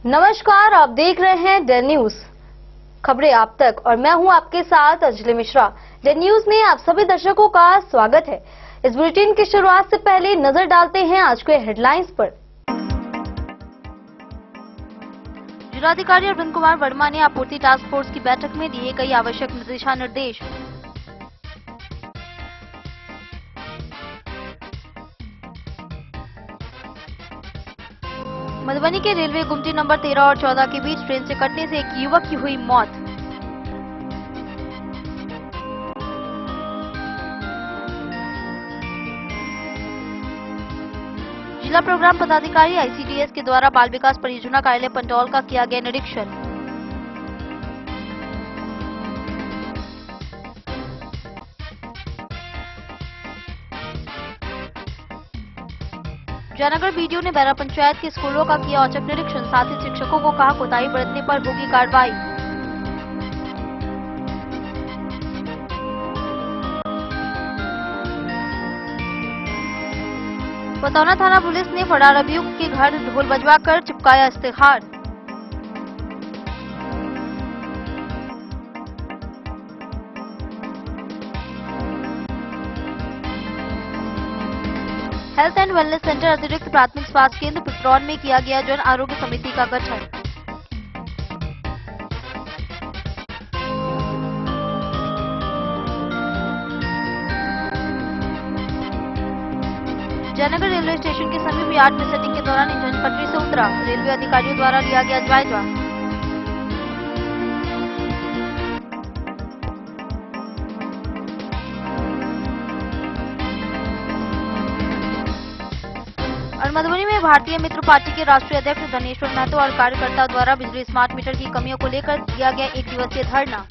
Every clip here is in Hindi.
नमस्कार, आप देख रहे हैं डेन न्यूज, खबरें आप तक, और मैं हूं आपके साथ अंजलि मिश्रा। डेन न्यूज में आप सभी दर्शकों का स्वागत है। इस बुलेटिन की शुरुआत से पहले नजर डालते हैं आज के हेडलाइंस पर। जिलाधिकारी अरविंद कुमार वर्मा ने आपूर्ति टास्क फोर्स की बैठक में दिए कई आवश्यक दिशा निर्देश। मधुबनी के रेलवे गुमटी नंबर 13 और 14 के बीच ट्रेन से कटने से एक युवक की हुई मौत। जिला प्रोग्राम पदाधिकारी आईसीडीएस के द्वारा बाल विकास परियोजना कार्यालय पंडौल का किया गया निरीक्षण। जयनगर बीडीओ ने बैरा पंचायत के स्कूलों का किया औचक निरीक्षण, साथ ही शिक्षकों को कहा कोताही बरतने पर होगी कार्रवाई। बतौना थाना पुलिस ने फरार अभियुक्त के घर ढोल बजवाकर चिपकाया इश्तेहार। हेल्थ एंड वेलनेस सेंटर अतिरिक्त प्राथमिक स्वास्थ्य केंद्र पिपरौन में किया गया जन आरोग्य समिति का गठन। जयनगर रेलवे स्टेशन के समीप यार्ड में सेटिंग के दौरान इंजन पटरी से उतरा, रेलवे अधिकारियों द्वारा लिया गया जायजा। और मधुबनी में भारतीय मित्र पार्टी के राष्ट्रीय अध्यक्ष धनेश्वर महतो और कार्यकर्ताओं द्वारा बिजली स्मार्ट मीटर की कमियों को लेकर दिया गया 1 दिवसीय धरना।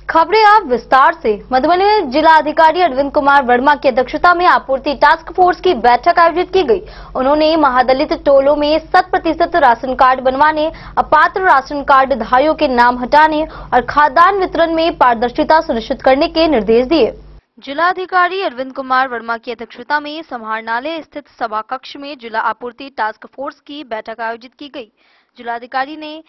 खबरें आप विस्तार से। मधुबनी में जिला अधिकारी अरविंद कुमार वर्मा की अध्यक्षता में आपूर्ति टास्क फोर्स की बैठक आयोजित की गई। उन्होंने महादलित टोलों में 100% राशन कार्ड बनवाने, अपात्र राशन कार्ड धारियों के नाम हटाने और खाद्यान्न वितरण में पारदर्शिता सुनिश्चित करने के निर्देश दिए। जिला अधिकारी अरविंद कुमार वर्मा की अध्यक्षता में समाहरणालय स्थित सभा कक्ष में जिला आपूर्ति टास्क फोर्स की बैठक आयोजित की गई। जिलाधिकारी ने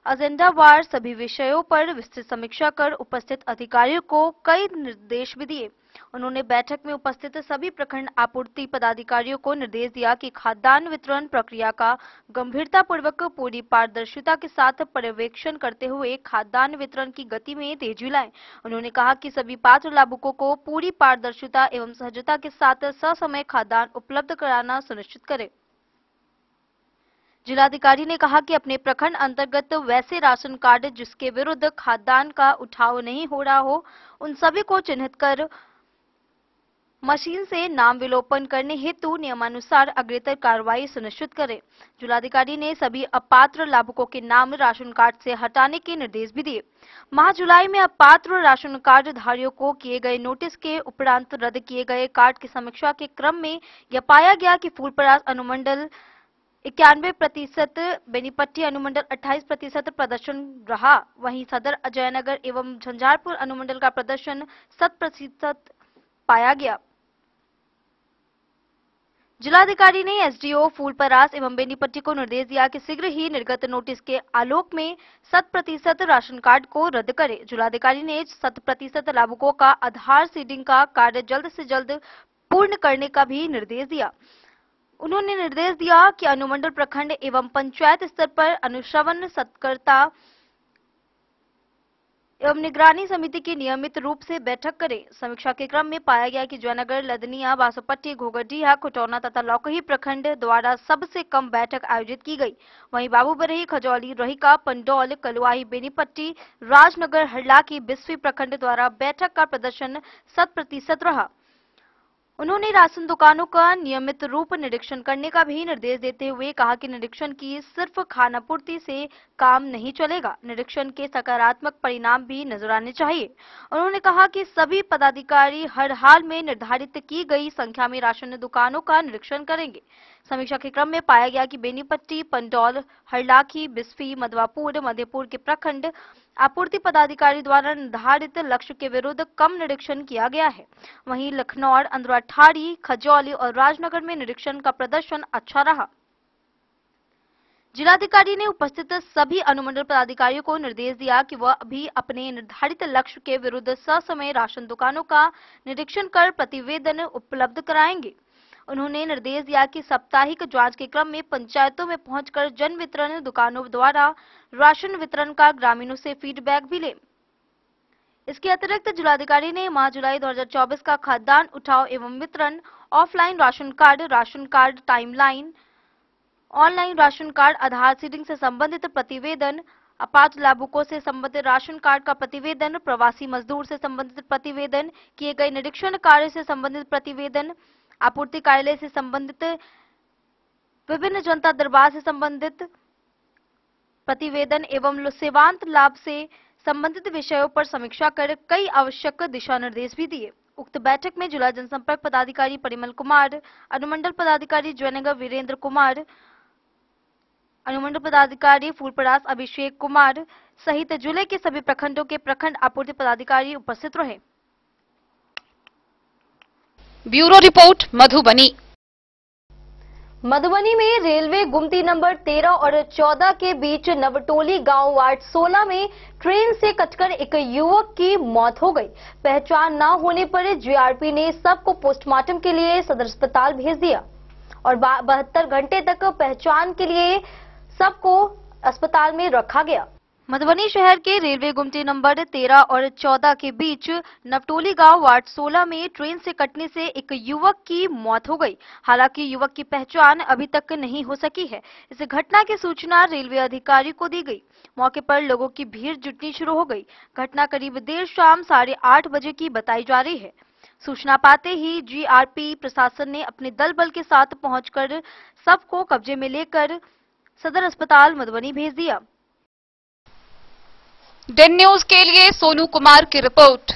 एजेंडावार सभी विषयों पर विस्तृत समीक्षा कर उपस्थित अधिकारियों को कई निर्देश भी दिए। उन्होंने बैठक में उपस्थित सभी प्रखंड आपूर्ति पदाधिकारियों को निर्देश दिया कि खाद्यान्न वितरण प्रक्रिया का गंभीरतापूर्वक पूरी पारदर्शिता के साथ पर्यवेक्षण करते हुए खाद्यान्न वितरण की गति में तेजी लाएं। उन्होंने कहा कि सभी पात्र लाभुकों को पूरी पारदर्शिता एवं सहजता के साथ ससमय खाद्यान्न उपलब्ध कराना सुनिश्चित करें। जिलाधिकारी ने कहा कि अपने प्रखंड अंतर्गत वैसे राशन कार्ड जिसके विरुद्ध खाद्यान्न का उठाव नहीं हो रहा हो, उन सभी को चिन्हित कर मशीन से नाम विलोपन करने हेतु नियमानुसार अग्रेतर कार्रवाई सुनिश्चित करें। जिलाधिकारी ने सभी अपात्र लाभुकों के नाम राशन कार्ड से हटाने के निर्देश भी दिए। माह जुलाई में अपात्र राशन कार्ड धारियों को किए गए नोटिस के उपरांत रद्द किए गए कार्ड की समीक्षा के क्रम में यह पाया गया कि फूलपरास अनुमंडल 91%, बेनीपट्टी अनुमंडल 28% प्रदर्शन रहा। वहीं सदर जयनगर एवं झंझारपुर अनुमंडल का प्रदर्शन 100% पाया गया। जिलाधिकारी ने एसडीओ फूलपरास एवं बेनीपट्टी को निर्देश दिया कि शीघ्र ही निर्गत नोटिस के आलोक में 100% राशन कार्ड को रद्द करे। जिलाधिकारी ने 100% लाभुकों का आधार सीडिंग का कार्य जल्द से जल्द पूर्ण करने का भी निर्देश दिया। उन्होंने निर्देश दिया कि अनुमंडल, प्रखंड एवं पंचायत स्तर पर अनुश्रवण सत्कर्ता एवं निगरानी समिति की नियमित रूप से बैठक करें। समीक्षा के क्रम में पाया गया कि जयनगर, लदनिया, बासोपट्टी, घोघरडीहा, खुटौना तथा लौकही प्रखंड द्वारा सबसे कम बैठक आयोजित की गई। वहीं बाबूबरही, खजौली, रहिका, पंडौल, कलुआही, बेनीपट्टी, राजनगर, हरलाखी, बिस्फी प्रखंड द्वारा बैठक का प्रदर्शन 100% रहा। उन्होंने राशन दुकानों का नियमित रूप निरीक्षण करने का भी निर्देश देते हुए कहा कि निरीक्षण की सिर्फ खानापूर्ति से काम नहीं चलेगा, निरीक्षण के सकारात्मक परिणाम भी नजर आने चाहिए। उन्होंने कहा कि सभी पदाधिकारी हर हाल में निर्धारित की गई संख्या में राशन दुकानों का निरीक्षण करेंगे। समीक्षा के क्रम में पाया गया कि बेनीपट्टी, पंडौल, हरलाखी, बिस्फी, मधवापुर, मधेपुर के प्रखंड आपूर्ति पदाधिकारी द्वारा निर्धारित लक्ष्य के विरुद्ध कम निरीक्षण किया गया है। वहीं लखनौर, अंदरवाठारी, खजौली और राजनगर में निरीक्षण का प्रदर्शन अच्छा रहा। जिलाधिकारी ने उपस्थित सभी अनुमंडल पदाधिकारियों को निर्देश दिया कि वह भी अपने निर्धारित लक्ष्य के विरुद्ध ससमय राशन दुकानों का निरीक्षण कर प्रतिवेदन उपलब्ध कराएंगे। उन्होंने निर्देश दिया कि साप्ताहिक जांच के क्रम में पंचायतों में पहुंचकर जन वितरण दुकानों द्वारा राशन वितरण का ग्रामीणों से फीडबैक भी लें। इसके अतिरिक्त जिलाधिकारी ने माह जुलाई 2024 का खाद्यान्न उठाव एवं वितरण, offline ration card timeline, online ration card Aadhaar seeding से संबंधित प्रतिवेदन, अपात्र लाभुकों से संबंधित राशन कार्ड का प्रतिवेदन, प्रवासी मजदूर से संबंधित प्रतिवेदन, किए गए निरीक्षण कार्य से संबंधित प्रतिवेदन, आपूर्ति कार्यालय से संबंधित, विभिन्न जनता दरबार से संबंधित प्रतिवेदन एवं सेवांत लाभ से संबंधित विषयों पर समीक्षा कर कई आवश्यक दिशा निर्देश भी दिए। उक्त बैठक में जिला जनसंपर्क पदाधिकारी परिमल कुमार, अनुमंडल पदाधिकारी जयनगर वीरेंद्र कुमार, अनुमंडल पदाधिकारी फूलपरास अभिषेक कुमार सहित जिले के सभी प्रखंडों के प्रखंड आपूर्ति पदाधिकारी उपस्थित रहे। Bureau report Madhubani. मधुबनी में रेलवे गुमती नंबर 13 और 14 के बीच नवटोली गांव वार्ड 16 में ट्रेन से कटकर एक युवक की मौत हो गई। पहचान न होने पर जीआरपी ने सबको पोस्टमार्टम के लिए सदर अस्पताल भेज दिया और 72 घंटे तक पहचान के लिए सबको अस्पताल में रखा गया। मधुबनी शहर के रेलवे गुमती नंबर 13 और 14 के बीच नवटोली गांव वार्ड 16 में ट्रेन से कटने से एक युवक की मौत हो गई। हालांकि युवक की पहचान अभी तक नहीं हो सकी है। इस घटना की सूचना रेलवे अधिकारी को दी गई। मौके पर लोगों की भीड़ जुटनी शुरू हो गई। घटना करीब देर शाम 8:30 बजे की बताई जा रही है। सूचना पाते ही जीआरपी प्रशासन ने अपने दल बल के साथ पहुंचकर सबको कब्जे में लेकर सदर अस्पताल मधुबनी भेज दिया। डेन न्यूज के लिए सोनू कुमार की रिपोर्ट।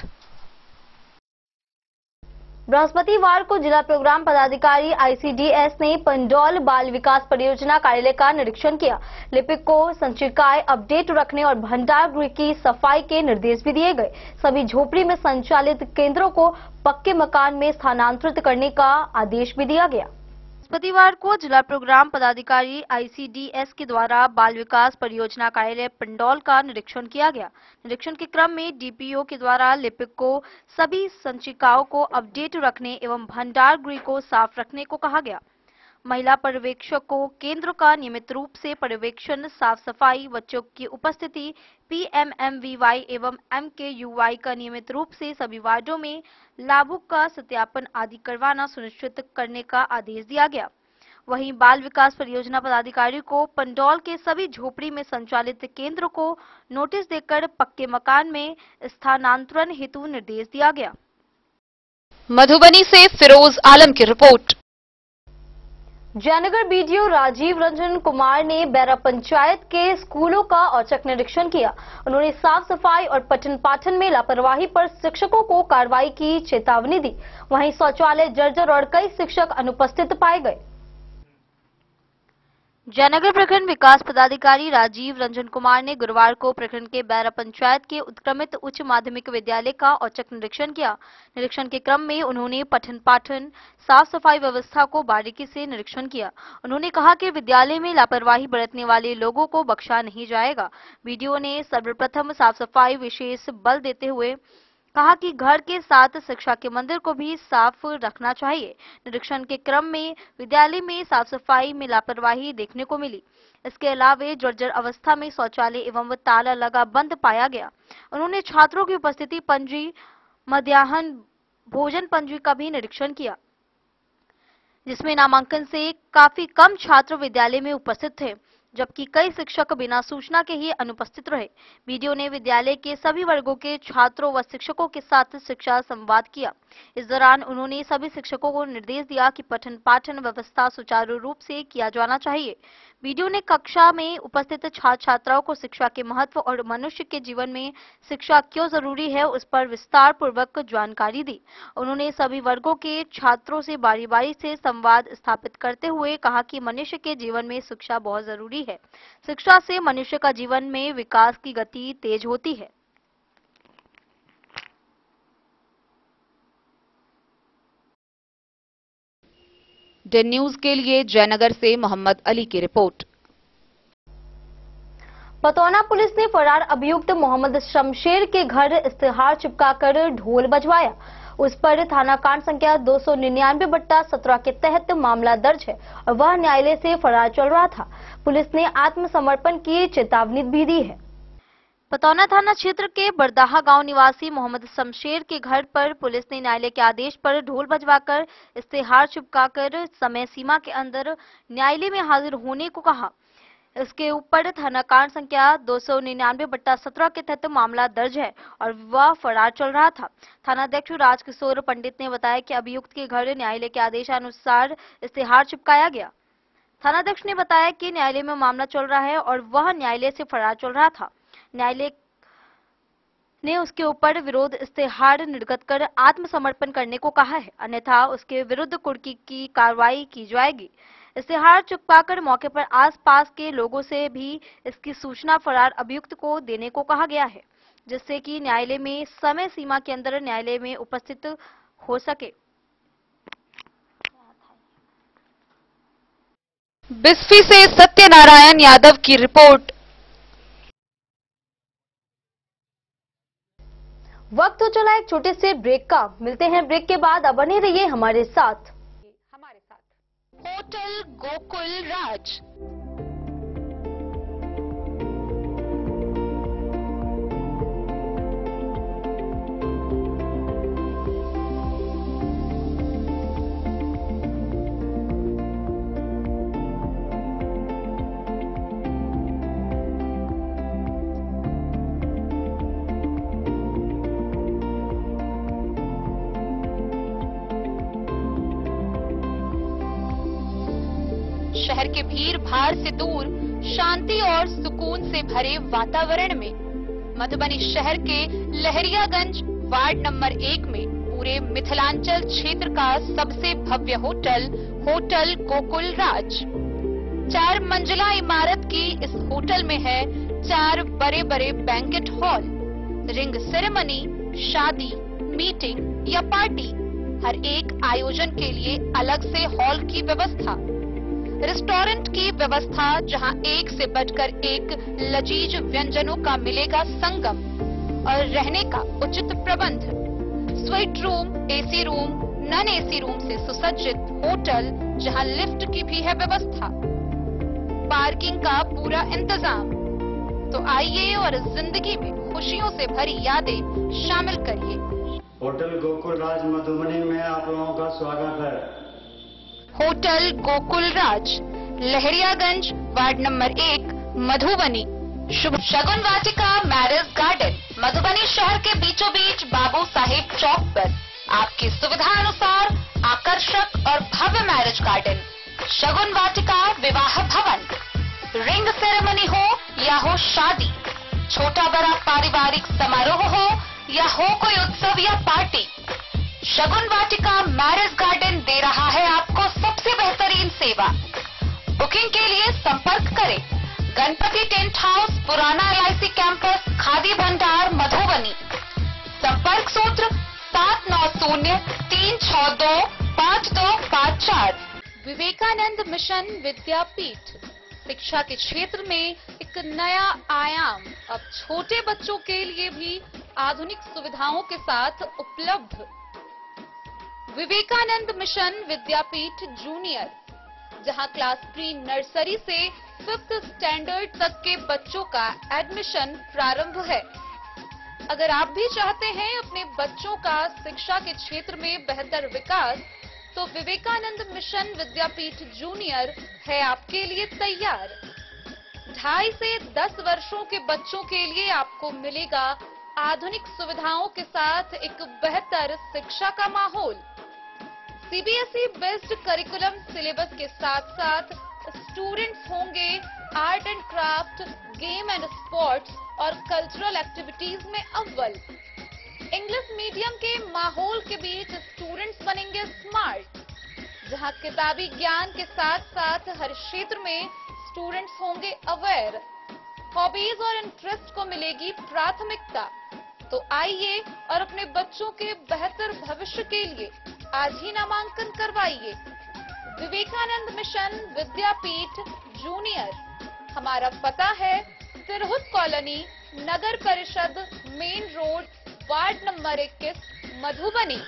बृहस्पतिवार को जिला प्रोग्राम पदाधिकारी आईसीडीएस ने पंडौल बाल विकास परियोजना कार्यालय का निरीक्षण किया। लिपिक को संचिकाएं अपडेट रखने और भंडार गृह की सफाई के निर्देश भी दिए गए। सभी झोपड़ी में संचालित केंद्रों को पक्के मकान में स्थानांतरित करने का आदेश भी दिया गया। बृहस्पतिवार को जिला प्रोग्राम पदाधिकारी आईसीडीएस के द्वारा बाल विकास परियोजना कार्यालय पंडौल का निरीक्षण किया गया। निरीक्षण के क्रम में डीपीओ के द्वारा लिपिक को सभी संचिकाओं को अपडेट रखने एवं भंडार गृह को साफ रखने को कहा गया। महिला पर्यवेक्षक को केंद्र का नियमित रूप से पर्यवेक्षण, साफ सफाई, बच्चों की उपस्थिति, पीएमएमवीवाई एवं एमकेयूवाई का नियमित रूप से सभी वार्डों में लाभुक का सत्यापन आदि करवाना सुनिश्चित करने का आदेश दिया गया। वहीं बाल विकास परियोजना पदाधिकारी को पंडौल के सभी झोपड़ी में संचालित केंद्र को नोटिस देकर पक्के मकान में स्थानांतरण हेतु निर्देश दिया गया। मधुबनी से फिरोज आलम की रिपोर्ट। जयनगर बीडीओ राजीव रंजन कुमार ने बैरा पंचायत के स्कूलों का औचक निरीक्षण किया। उन्होंने साफ सफाई और पठन पाठन में लापरवाही पर शिक्षकों को कार्रवाई की चेतावनी दी। वहीं शौचालय जर्जर और कई शिक्षक अनुपस्थित पाए गए। जयनगर प्रखंड विकास पदाधिकारी राजीव रंजन कुमार ने गुरुवार को प्रखंड के बैरा पंचायत के उत्क्रमित उच्च माध्यमिक विद्यालय का औचक निरीक्षण किया। निरीक्षण के क्रम में उन्होंने पठन पाठन, साफ सफाई व्यवस्था को बारीकी से निरीक्षण किया। उन्होंने कहा कि विद्यालय में लापरवाही बरतने वाले लोगों को बख्शा नहीं जाएगा। बीडीओ ने सर्वप्रथम साफ सफाई विशेष बल देते हुए कहा कि घर के साथ शिक्षा के मंदिर को भी साफ रखना चाहिए। निरीक्षण के क्रम में विद्यालय में साफ सफाई में लापरवाही देखने को मिली। इसके अलावा जर्जर अवस्था में शौचालय एवं ताला लगा बंद पाया गया। उन्होंने छात्रों की उपस्थिति पंजी, मध्याह्न भोजन पंजी का भी निरीक्षण किया, जिसमें नामांकन से काफी कम छात्र विद्यालय में उपस्थित थे। जबकि कई शिक्षक बिना सूचना के ही अनुपस्थित रहे। वीडियो ने विद्यालय के सभी वर्गों के छात्रों व शिक्षकों के साथ शिक्षा संवाद किया। इस दौरान उन्होंने सभी शिक्षकों को निर्देश दिया कि पठन पाठन व्यवस्था सुचारू रूप से किया जाना चाहिए। वीडियो ने कक्षा में उपस्थित छात्र छात्राओं को शिक्षा के महत्व और मनुष्य के जीवन में शिक्षा क्यों जरूरी है उस पर विस्तार पूर्वक जानकारी दी। उन्होंने सभी वर्गों के छात्रों से बारी बारी से संवाद स्थापित करते हुए कहा कि मनुष्य के जीवन में शिक्षा बहुत जरूरी है। शिक्षा से मनुष्य का जीवन में विकास की गति तेज होती है। डेन न्यूज के लिए जयनगर से मोहम्मद अली की रिपोर्ट। पतौना पुलिस ने फरार अभियुक्त मोहम्मद शमशेर के घर इश्तेहार चिपकाकर ढोल बजवाया। उस पर थाना कांड संख्या 299/17 के तहत मामला दर्ज है और वह न्यायालय से फरार चल रहा था। पुलिस ने आत्मसमर्पण की चेतावनी भी दी है। पतौना थाना क्षेत्र के बरदाहा गांव निवासी मोहम्मद शमशेर के घर पर पुलिस ने न्यायालय के आदेश पर ढोल बजवाकर इश्तेहार चिपकाकर समय सीमा के अंदर न्यायालय में हाजिर होने को कहा। इसके ऊपर थाना कांड संख्या 299/17 के तहत मामला दर्ज है और वह फरार चल रहा था। थानाध्यक्ष राजकिशोर पंडित ने बताया कि अभियुक्त के घर न्यायालय के आदेशानुसार इश्तेहार चिपकाया गया। थानाध्यक्ष ने बताया कि न्यायालय में मामला चल रहा है और वह न्यायालय से फरार चल रहा था। न्यायालय ने उसके ऊपर विरोध इश्तेहार निर्गत कर आत्मसमर्पण करने को कहा है, अन्यथा उसके विरुद्ध कुर्की की कार्रवाई की जाएगी। इश्तेहार चिपकाकर मौके पर आसपास के लोगों से भी इसकी सूचना फरार अभियुक्त को देने को कहा गया है, जिससे कि न्यायालय में समय सीमा के अंदर न्यायालय में उपस्थित हो सके। बिस्फी से सत्यनारायण यादव की रिपोर्ट। वक्त हो चला एक छोटे से ब्रेक का। मिलते हैं ब्रेक के बाद। अब बने रहिए हमारे साथ। होटल गोकुल राज। शहर के भीड़ भाड़ से दूर शांति और सुकून से भरे वातावरण में मधुबनी शहर के लहरियागंज वार्ड नंबर 1 में पूरे मिथिलांचल क्षेत्र का सबसे भव्य होटल होटल गोकुल राज। 4 मंजिला इमारत की इस होटल में है 4 बड़े बड़े बैंकेट हॉल, रिंग सेरेमनी, शादी, मीटिंग या पार्टी, हर एक आयोजन के लिए अलग से हॉल की व्यवस्था, रेस्टोरेंट की व्यवस्था जहां एक से बढ़कर एक लजीज व्यंजनों का मिलेगा संगम और रहने का उचित प्रबंध, suite room, AC room, non AC room से सुसज्जित होटल जहां लिफ्ट की भी है व्यवस्था, पार्किंग का पूरा इंतजाम। तो आइए और जिंदगी में खुशियों से भरी यादें शामिल करिए। होटल गोकुल राज मधुबनी में आप लोगों का स्वागत है। होटल गोकुल राज, लहरियागंज वार्ड नंबर 1, मधुबनी। शुभ शगुन वाटिका मैरिज गार्डन, मधुबनी शहर के बीचों बीच बाबू साहेब चौक पर आपकी सुविधा अनुसार आकर्षक और भव्य मैरिज गार्डन, शगुन वाटिका विवाह भवन। रिंग सेरेमनी हो या हो शादी, छोटा बड़ा पारिवारिक समारोह हो या हो कोई उत्सव या पार्टी, शगुन वाटिका मैरिज गार्डन दे रहा है आपको सबसे बेहतरीन सेवा। बुकिंग के लिए संपर्क करें गणपति टेंट हाउस, पुराना LIC कैंपस, खादी भंडार, मधुबनी। संपर्क सूत्र 7903625254। विवेकानंद मिशन विद्यापीठ, शिक्षा के क्षेत्र में एक नया आयाम अब छोटे बच्चों के लिए भी आधुनिक सुविधाओं के साथ उपलब्ध। विवेकानंद मिशन विद्यापीठ जूनियर, जहां क्लास प्री नर्सरी से 5th स्टैंडर्ड तक के बच्चों का एडमिशन प्रारंभ है। अगर आप भी चाहते हैं अपने बच्चों का शिक्षा के क्षेत्र में बेहतर विकास, तो विवेकानंद मिशन विद्यापीठ जूनियर है आपके लिए तैयार। 2.5 से 10 वर्षों के बच्चों के लिए आपको मिलेगा आधुनिक सुविधाओं के साथ एक बेहतर शिक्षा का माहौल। सीबीएसई बेस्ड करिकुलम सिलेबस के साथ साथ स्टूडेंट्स होंगे art and craft, game and sports और कल्चरल एक्टिविटीज में अव्वल। इंग्लिश मीडियम के माहौल के बीच स्टूडेंट्स बनेंगे स्मार्ट, जहां किताबी ज्ञान के साथ साथ हर क्षेत्र में स्टूडेंट्स होंगे अवेयर। हॉबीज और इंटरेस्ट को मिलेगी प्राथमिकता। तो आइए और अपने बच्चों के बेहतर भविष्य के लिए आज ही नामांकन करवाइए। Vivekananda mission Vidyapeeth junior. हमारा पता है तिरहुत कॉलोनी, नगर परिषद, main road, ward number 21, Madhubani.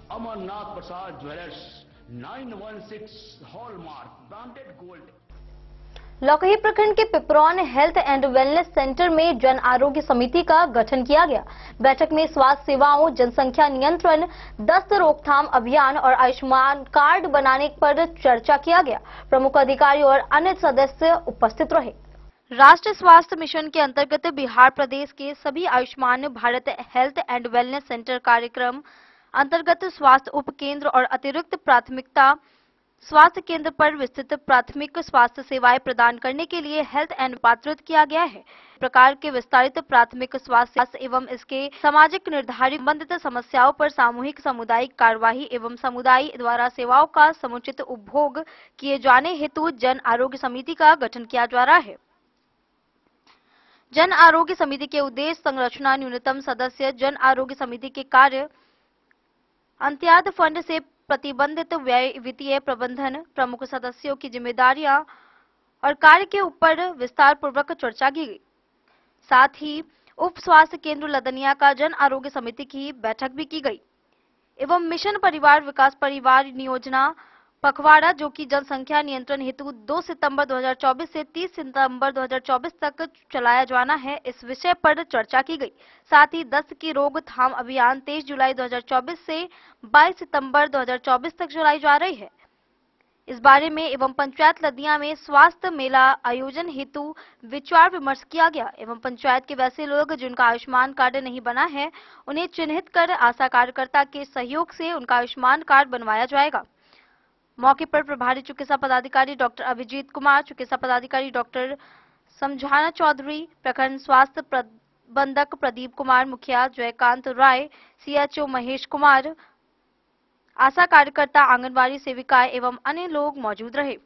Amarnath Prasad jewellers 916 hallmark branded gold. Laukahi प्रखंड के Pipraun health and wellness centre में जन आरोग्य समिति का गठन किया गया। बैठक में स्वास्थ्य सेवाओं, जनसंख्या नियंत्रण, दस्त रोकथाम अभियान और आयुष्मान कार्ड बनाने पर चर्चा किया गया। प्रमुख अधिकारी और अन्य सदस्य उपस्थित रहे। राष्ट्रीय स्वास्थ्य मिशन के अंतर्गत बिहार प्रदेश के सभी Ayushman Bharat health and wellness centre कार्यक्रम अंतर्गत स्वास्थ्य उप केंद्र और अतिरिक्त प्राथमिकता स्वास्थ्य केंद्र पर विस्तृत प्राथमिक स्वास्थ्य सेवाएं प्रदान करने के लिए हेल्थ एंड पात्रित किया गया है। प्रकार के विस्तारित प्राथमिक स्वास्थ्य एवं इसके सामाजिक निर्धारित संबंधित समस्याओं पर सामूहिक सामुदायिक कार्यवाही एवं समुदाय द्वारा सेवाओं का समुचित उपभोग किए जाने हेतु जन आरोग्य समिति का गठन किया जा रहा है। जन आरोग्य समिति के उद्देश्य संरचना, न्यूनतम सदस्य, जन आरोग्य समिति के कार्य, अंत्याद फंड से प्रतिबंधित व्यय, वित्तीय प्रबंधन, प्रमुख सदस्यों की जिम्मेदारियां और कार्य के ऊपर विस्तार पूर्वक चर्चा की गई। साथ ही उप स्वास्थ्य केंद्र लदनिया का जन आरोग्य समिति की बैठक भी की गई एवं मिशन परिवार विकास परिवार नियोजना पखवाड़ा, जो कि जनसंख्या नियंत्रण हेतु 2 सितंबर 2024 से 30 सितंबर 2024 तक चलाया जाना है, इस विषय पर चर्चा की गई। साथ ही दस्त की रोकथाम अभियान 23 जुलाई 2024 से 22 सितंबर 2024 तक चलाई जा रही है। इस बारे में एवं पंचायत लदिया में स्वास्थ्य मेला आयोजन हेतु विचार विमर्श किया गया एवं पंचायत के वैसे लोग जिनका आयुष्मान कार्ड नहीं बना है, उन्हें चिन्हित कर आशा कार्यकर्ता के सहयोग से उनका आयुष्मान कार्ड बनवाया जाएगा। मौके पर प्रभारी चिकित्सा पदाधिकारी डॉक्टर अभिजीत कुमार, चिकित्सा पदाधिकारी डॉक्टर समझाना चौधरी, प्रखंड स्वास्थ्य प्रबंधक प्रदीप कुमार, मुखिया जयकांत राय, सीएचओ महेश कुमार, आशा कार्यकर्ता, आंगनबाड़ी सेविकाएं एवं अन्य लोग मौजूद रहे।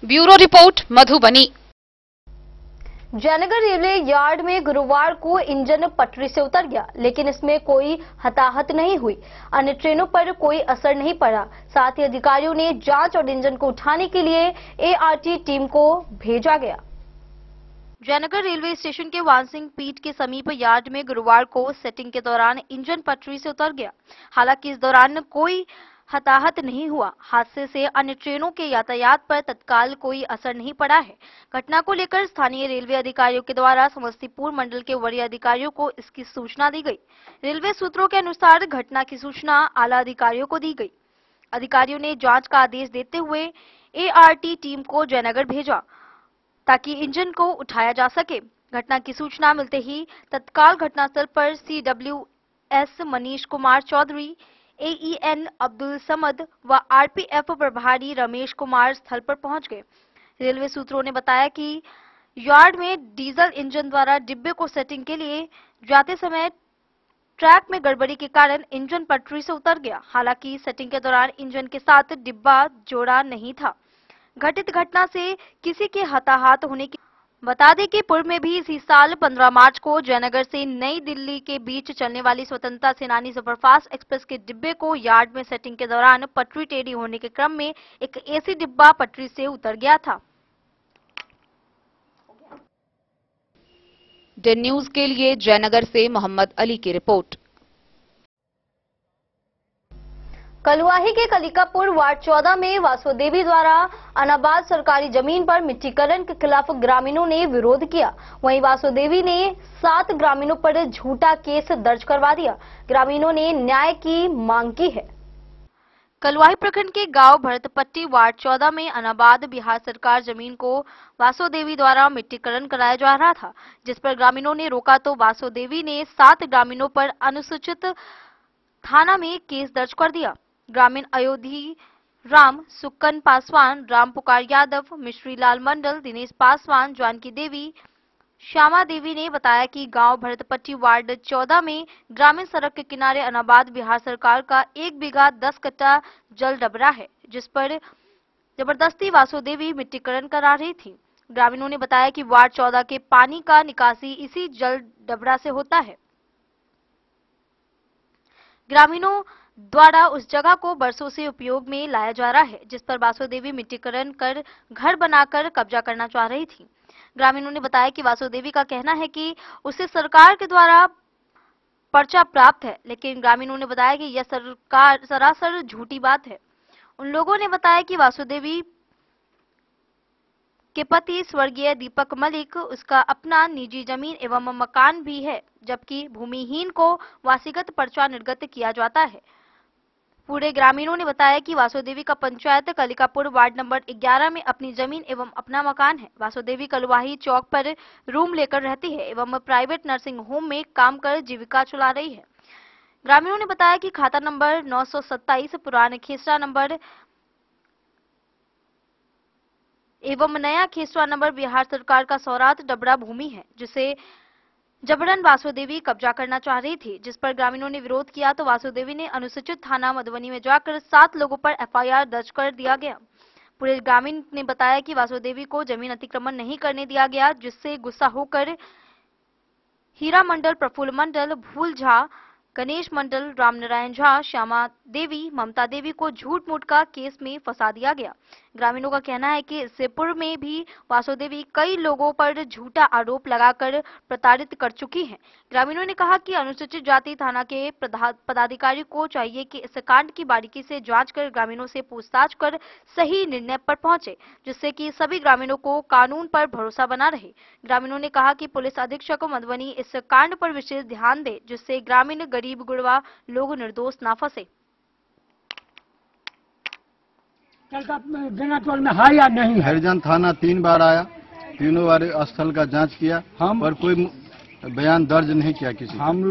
Bureau report, Madhubani. Jaynagar railway yard में गुरुवार को इंजन पटरी से उतर गया, लेकिन इसमें कोई हताहत नहीं हुई। अन्य ट्रेनों पर कोई असर नहीं पड़ा। साथ ही अधिकारियों ने जांच और इंजन को उठाने के लिए एआरटी टीम को भेजा गया। जयनगर रेलवे स्टेशन के वानसिंह पीठ के समीप यार्ड में गुरुवार को सेटिंग के दौरान इंजन पटरी से उतर गया। हालांकि इस दौरान कोई हताहत नहीं हुआ। हादसे से अन्य ट्रेनों के यातायात पर तत्काल कोई असर नहीं पड़ा है। घटना को लेकर स्थानीय रेलवे अधिकारियों के द्वारा समस्तीपुर मंडल के वरीय अधिकारियों को इसकी सूचना दी गई। रेलवे सूत्रों के अनुसार घटना की सूचना आला अधिकारियों को दी गई। अधिकारियों ने जांच का आदेश देते हुए एआरटी टीम को जयनगर भेजा ताकि इंजन को उठाया जा सके। घटना की सूचना मिलते ही तत्काल घटनास्थल पर सीडब्ल्यूएस मनीष कुमार चौधरी, एईएन अब्दुल समद व आरपीएफ प्रभारी रमेश कुमार स्थल पर पहुंच गए। रेलवे सूत्रों ने बताया कि यार्ड में डीजल इंजन द्वारा डिब्बे को सेटिंग के लिए जाते समय ट्रैक में गड़बड़ी के कारण इंजन पटरी से उतर गया। हालांकि सेटिंग के दौरान इंजन के साथ डिब्बा जोड़ा नहीं था। घटित घटना से किसी के हताहत होने की बता दें कि पूर्व में भी इसी साल 15 मार्च को जयनगर से नई दिल्ली के बीच चलने वाली स्वतंत्रता सेनानी सुपरफास्ट एक्सप्रेस के डिब्बे को यार्ड में सेटिंग के दौरान पटरी टेढ़ी होने के क्रम में एक एसी डिब्बा पटरी से उतर गया था। डे न्यूज के लिए जयनगर से मोहम्मद अली की रिपोर्ट। कलुआही के कलिकापुर वार्ड 14 में वासुदेवी द्वारा अनाबाद सरकारी जमीन पर मिट्टीकरण के खिलाफ ग्रामीणों ने विरोध किया। वहीं वासुदेवी ने 7 ग्रामीणों पर झूठा केस दर्ज करवा दिया। ग्रामीणों ने न्याय की मांग की है। कलुआही प्रखंड के गांव भरतपट्टी वार्ड 14 में अनाबाद बिहार सरकार जमीन को वासुदेवी द्वारा मिट्टीकरण कराया जा रहा था, जिस पर ग्रामीणों ने रोका तो वासुदेवी ने 7 ग्रामीणों पर अनुसूचित थाना में केस दर्ज कर दिया। ग्रामीण अयोधी राम, सुक्कन पासवान, राम पुकार यादव, मिश्री लाल मंडल, दिनेश पासवान, जानकी देवी, श्यामा देवी ने बताया कि गांव भरतपट्टी वार्ड 14 में ग्रामीण सड़क के किनारे अनाबाद बिहार सरकार का 1 बीघा 10 कट्टा जल डबरा है, जिस पर जबरदस्ती वासुदेवी मिट्टीकरण करा रही थी। ग्रामीणों ने बताया कि वार्ड 14 के पानी का निकासी इसी जल डबरा से होता है। ग्रामीणों द्वारा उस जगह को बरसों से उपयोग में लाया जा रहा है, जिस पर वासुदेवी मिट्टीकरण कर घर बनाकर कब्जा करना चाह रही थी। ग्रामीणों ने बताया कि वासुदेवी का कहना है कि उसे सरकार के द्वारा पर्चा प्राप्त है, लेकिन ग्रामीणों ने बताया कि यह सरासर झूठी बात है। उन लोगों ने बताया कि वासुदेवी के पति स्वर्गीय दीपक मलिक, उसका अपना निजी जमीन एवं मकान भी है, जबकि भूमिहीन को वासीगत पर्चा निर्गत किया जाता है। पूरे ग्रामीणों ने बताया कि वासुदेवी का पंचायत कलिकापुर वार्ड नंबर 11 में अपनी जमीन एवं अपना मकान है। वासुदेवी कलुआही चौक पर रूम लेकर रहती है एवं प्राइवेट नर्सिंग होम में काम कर जीविका चला रही है। ग्रामीणों ने बताया कि खाता नंबर 927 पुराने खेसरा नंबर एवं नया खेसरा नंबर बिहार सरकार का सौरात डबरा भूमि है, जिसे जबरन वासुदेवी कब्जा करना चाह रही थी, जिस पर ग्रामीणों ने विरोध किया तो वासुदेवी ने अनुसूचित थाना मधुबनी में जाकर 7 लोगों पर एफआईआर दर्ज कर दिया गया। पूरे ग्रामीण ने बताया कि वासुदेवी को जमीन अतिक्रमण नहीं करने दिया गया, जिससे गुस्सा होकर हीरा मंडल, प्रफुल्ल मंडल, भूल झा, गणेश मंडल, रामनारायण झा, श्यामा देवी, ममता देवी को झूठ मूठ का केस में फंसा दिया गया। ग्रामीणों का कहना है कि इससे पूर्व में भी वासुदेवी कई लोगों पर झूठा आरोप लगाकर प्रताड़ित कर चुकी हैं। ग्रामीणों ने कहा कि अनुसूचित जाति थाना के पदाधिकारी को चाहिए कि इस कांड की बारीकी से जांच कर ग्रामीणों से पूछताछ कर सही निर्णय पर पहुंचे, जिससे कि सभी ग्रामीणों को कानून पर भरोसा बना रहे। ग्रामीणों ने कहा कि पुलिस अधीक्षक मधुबनी इस कांड पर विशेष ध्यान दे, जिससे ग्रामीण गरीब गुड़वा लोग निर्दोष न फंसे। जनाटोल में है या नहीं? हरिजन थाना 3 बार आया, तीनों बार स्थल का जांच किया, पर कोई बयान दर्ज नहीं किया किसी। हम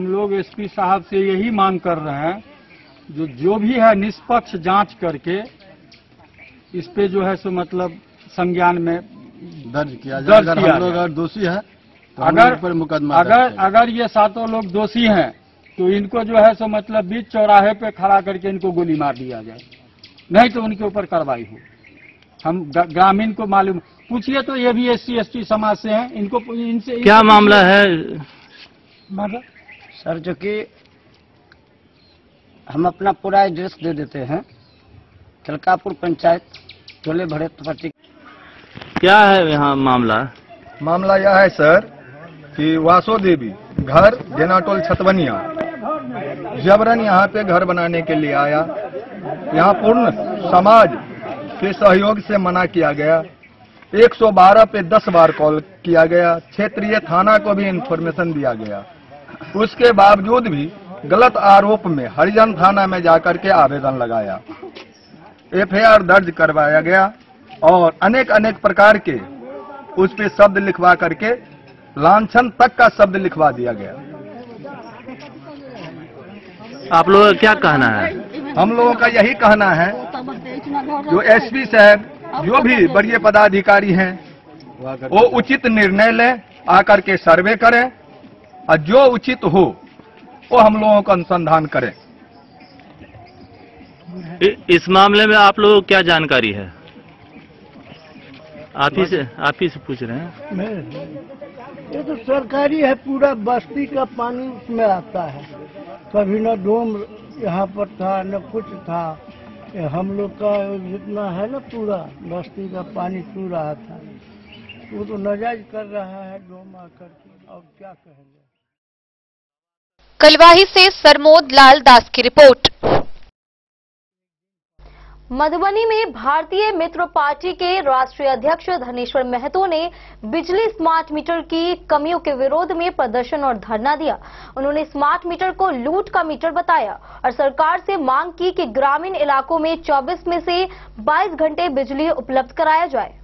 लोग एसपी साहब से यही मांग कर रहे हैं, जो भी है निष्पक्ष जांच करके इस पे जो है सो मतलब संज्ञान में दर्ज किया जाए। अगर हम लोग अगर दोषी है तो अगर मुकदमा अगर ये 7 लोग दोषी हैं तो इनको जो है सो मतलब बीच चौराहे पे खड़ा करके इनको गोली मार दिया जाए, नहीं तो उनके ऊपर कार्रवाई हो। हम ग्रामीण को मालूम पूछिए तो ये भी SC ST समाज से हैं, इनसे क्या मामला है सर? जो कि हम अपना पूरा एड्रेस दे देते हैं, कलकापुर पंचायत टोले भरतपट्टी। क्या है यहाँ मामला? मामला यह है सर कि वासुदेवी घर जेनाटोल छतवनिया जबरन यहाँ पे घर बनाने के लिए आया। यहाँ पूर्ण समाज के सहयोग से मना किया गया। 112 पे 10 बार कॉल किया गया, क्षेत्रीय थाना को भी इंफॉर्मेशन दिया गया। उसके बावजूद भी गलत आरोप में हरिजन थाना में जाकर के आवेदन लगाया, FIR दर्ज करवाया गया और अनेक प्रकार के उस पे शब्द लिखवा करके लांछन तक का शब्द लिखवा दिया गया। आप लोगों का क्या कहना है? हम लोगों का यही कहना है, जो SP साहब जो भी वरीय पदाधिकारी हैं वो उचित निर्णय लें, आकर के सर्वे करें और जो उचित हो वो हम लोगों का अनुसंधान करें। इस मामले में आप लोगों को क्या जानकारी है? आप ही से पूछ रहे हैं। ये तो सरकारी है, पूरा बस्ती का पानी उसमें आता है। कभी न डोम यहाँ पर था न कुछ था। हम लोग का जितना है ना पूरा बस्ती का पानी चू रहा था, वो तो नाजायज कर रहा है डोम आकर के। अब क्या कहेंगे। कलवाही से सरमोद लाल दास की रिपोर्ट। मधुबनी में भारतीय मित्र पार्टी के राष्ट्रीय अध्यक्ष धनेश्वर महतो ने बिजली स्मार्ट मीटर की कमियों के विरोध में प्रदर्शन और धरना दिया। उन्होंने स्मार्ट मीटर को लूट का मीटर बताया और सरकार से मांग की कि ग्रामीण इलाकों में 24 में से 22 घंटे बिजली उपलब्ध कराया जाए।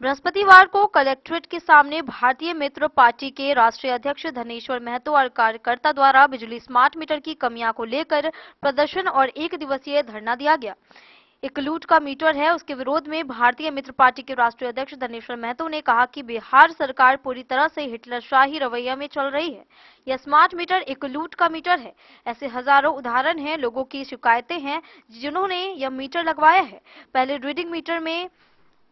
बृहस्पतिवार को कलेक्ट्रेट के सामने भारतीय मित्र पार्टी के राष्ट्रीय अध्यक्ष धनेश्वर महतो और कार्यकर्ता द्वारा बिजली स्मार्ट मीटर की कमियां को लेकर प्रदर्शन और 1 दिवसीय धरना दिया गया। एक लूट का मीटर है, उसके विरोध में भारतीय मित्र पार्टी के राष्ट्रीय अध्यक्ष धनेश्वर महतो ने कहा कि बिहार सरकार पूरी तरह से हिटलरशाही रवैया में चल रही है। यह स्मार्ट मीटर एक लूट का मीटर है। ऐसे हजारों उदाहरण हैं, लोगों की शिकायतें हैं जिन्होंने यह मीटर लगवाया है। पहले रीडिंग मीटर में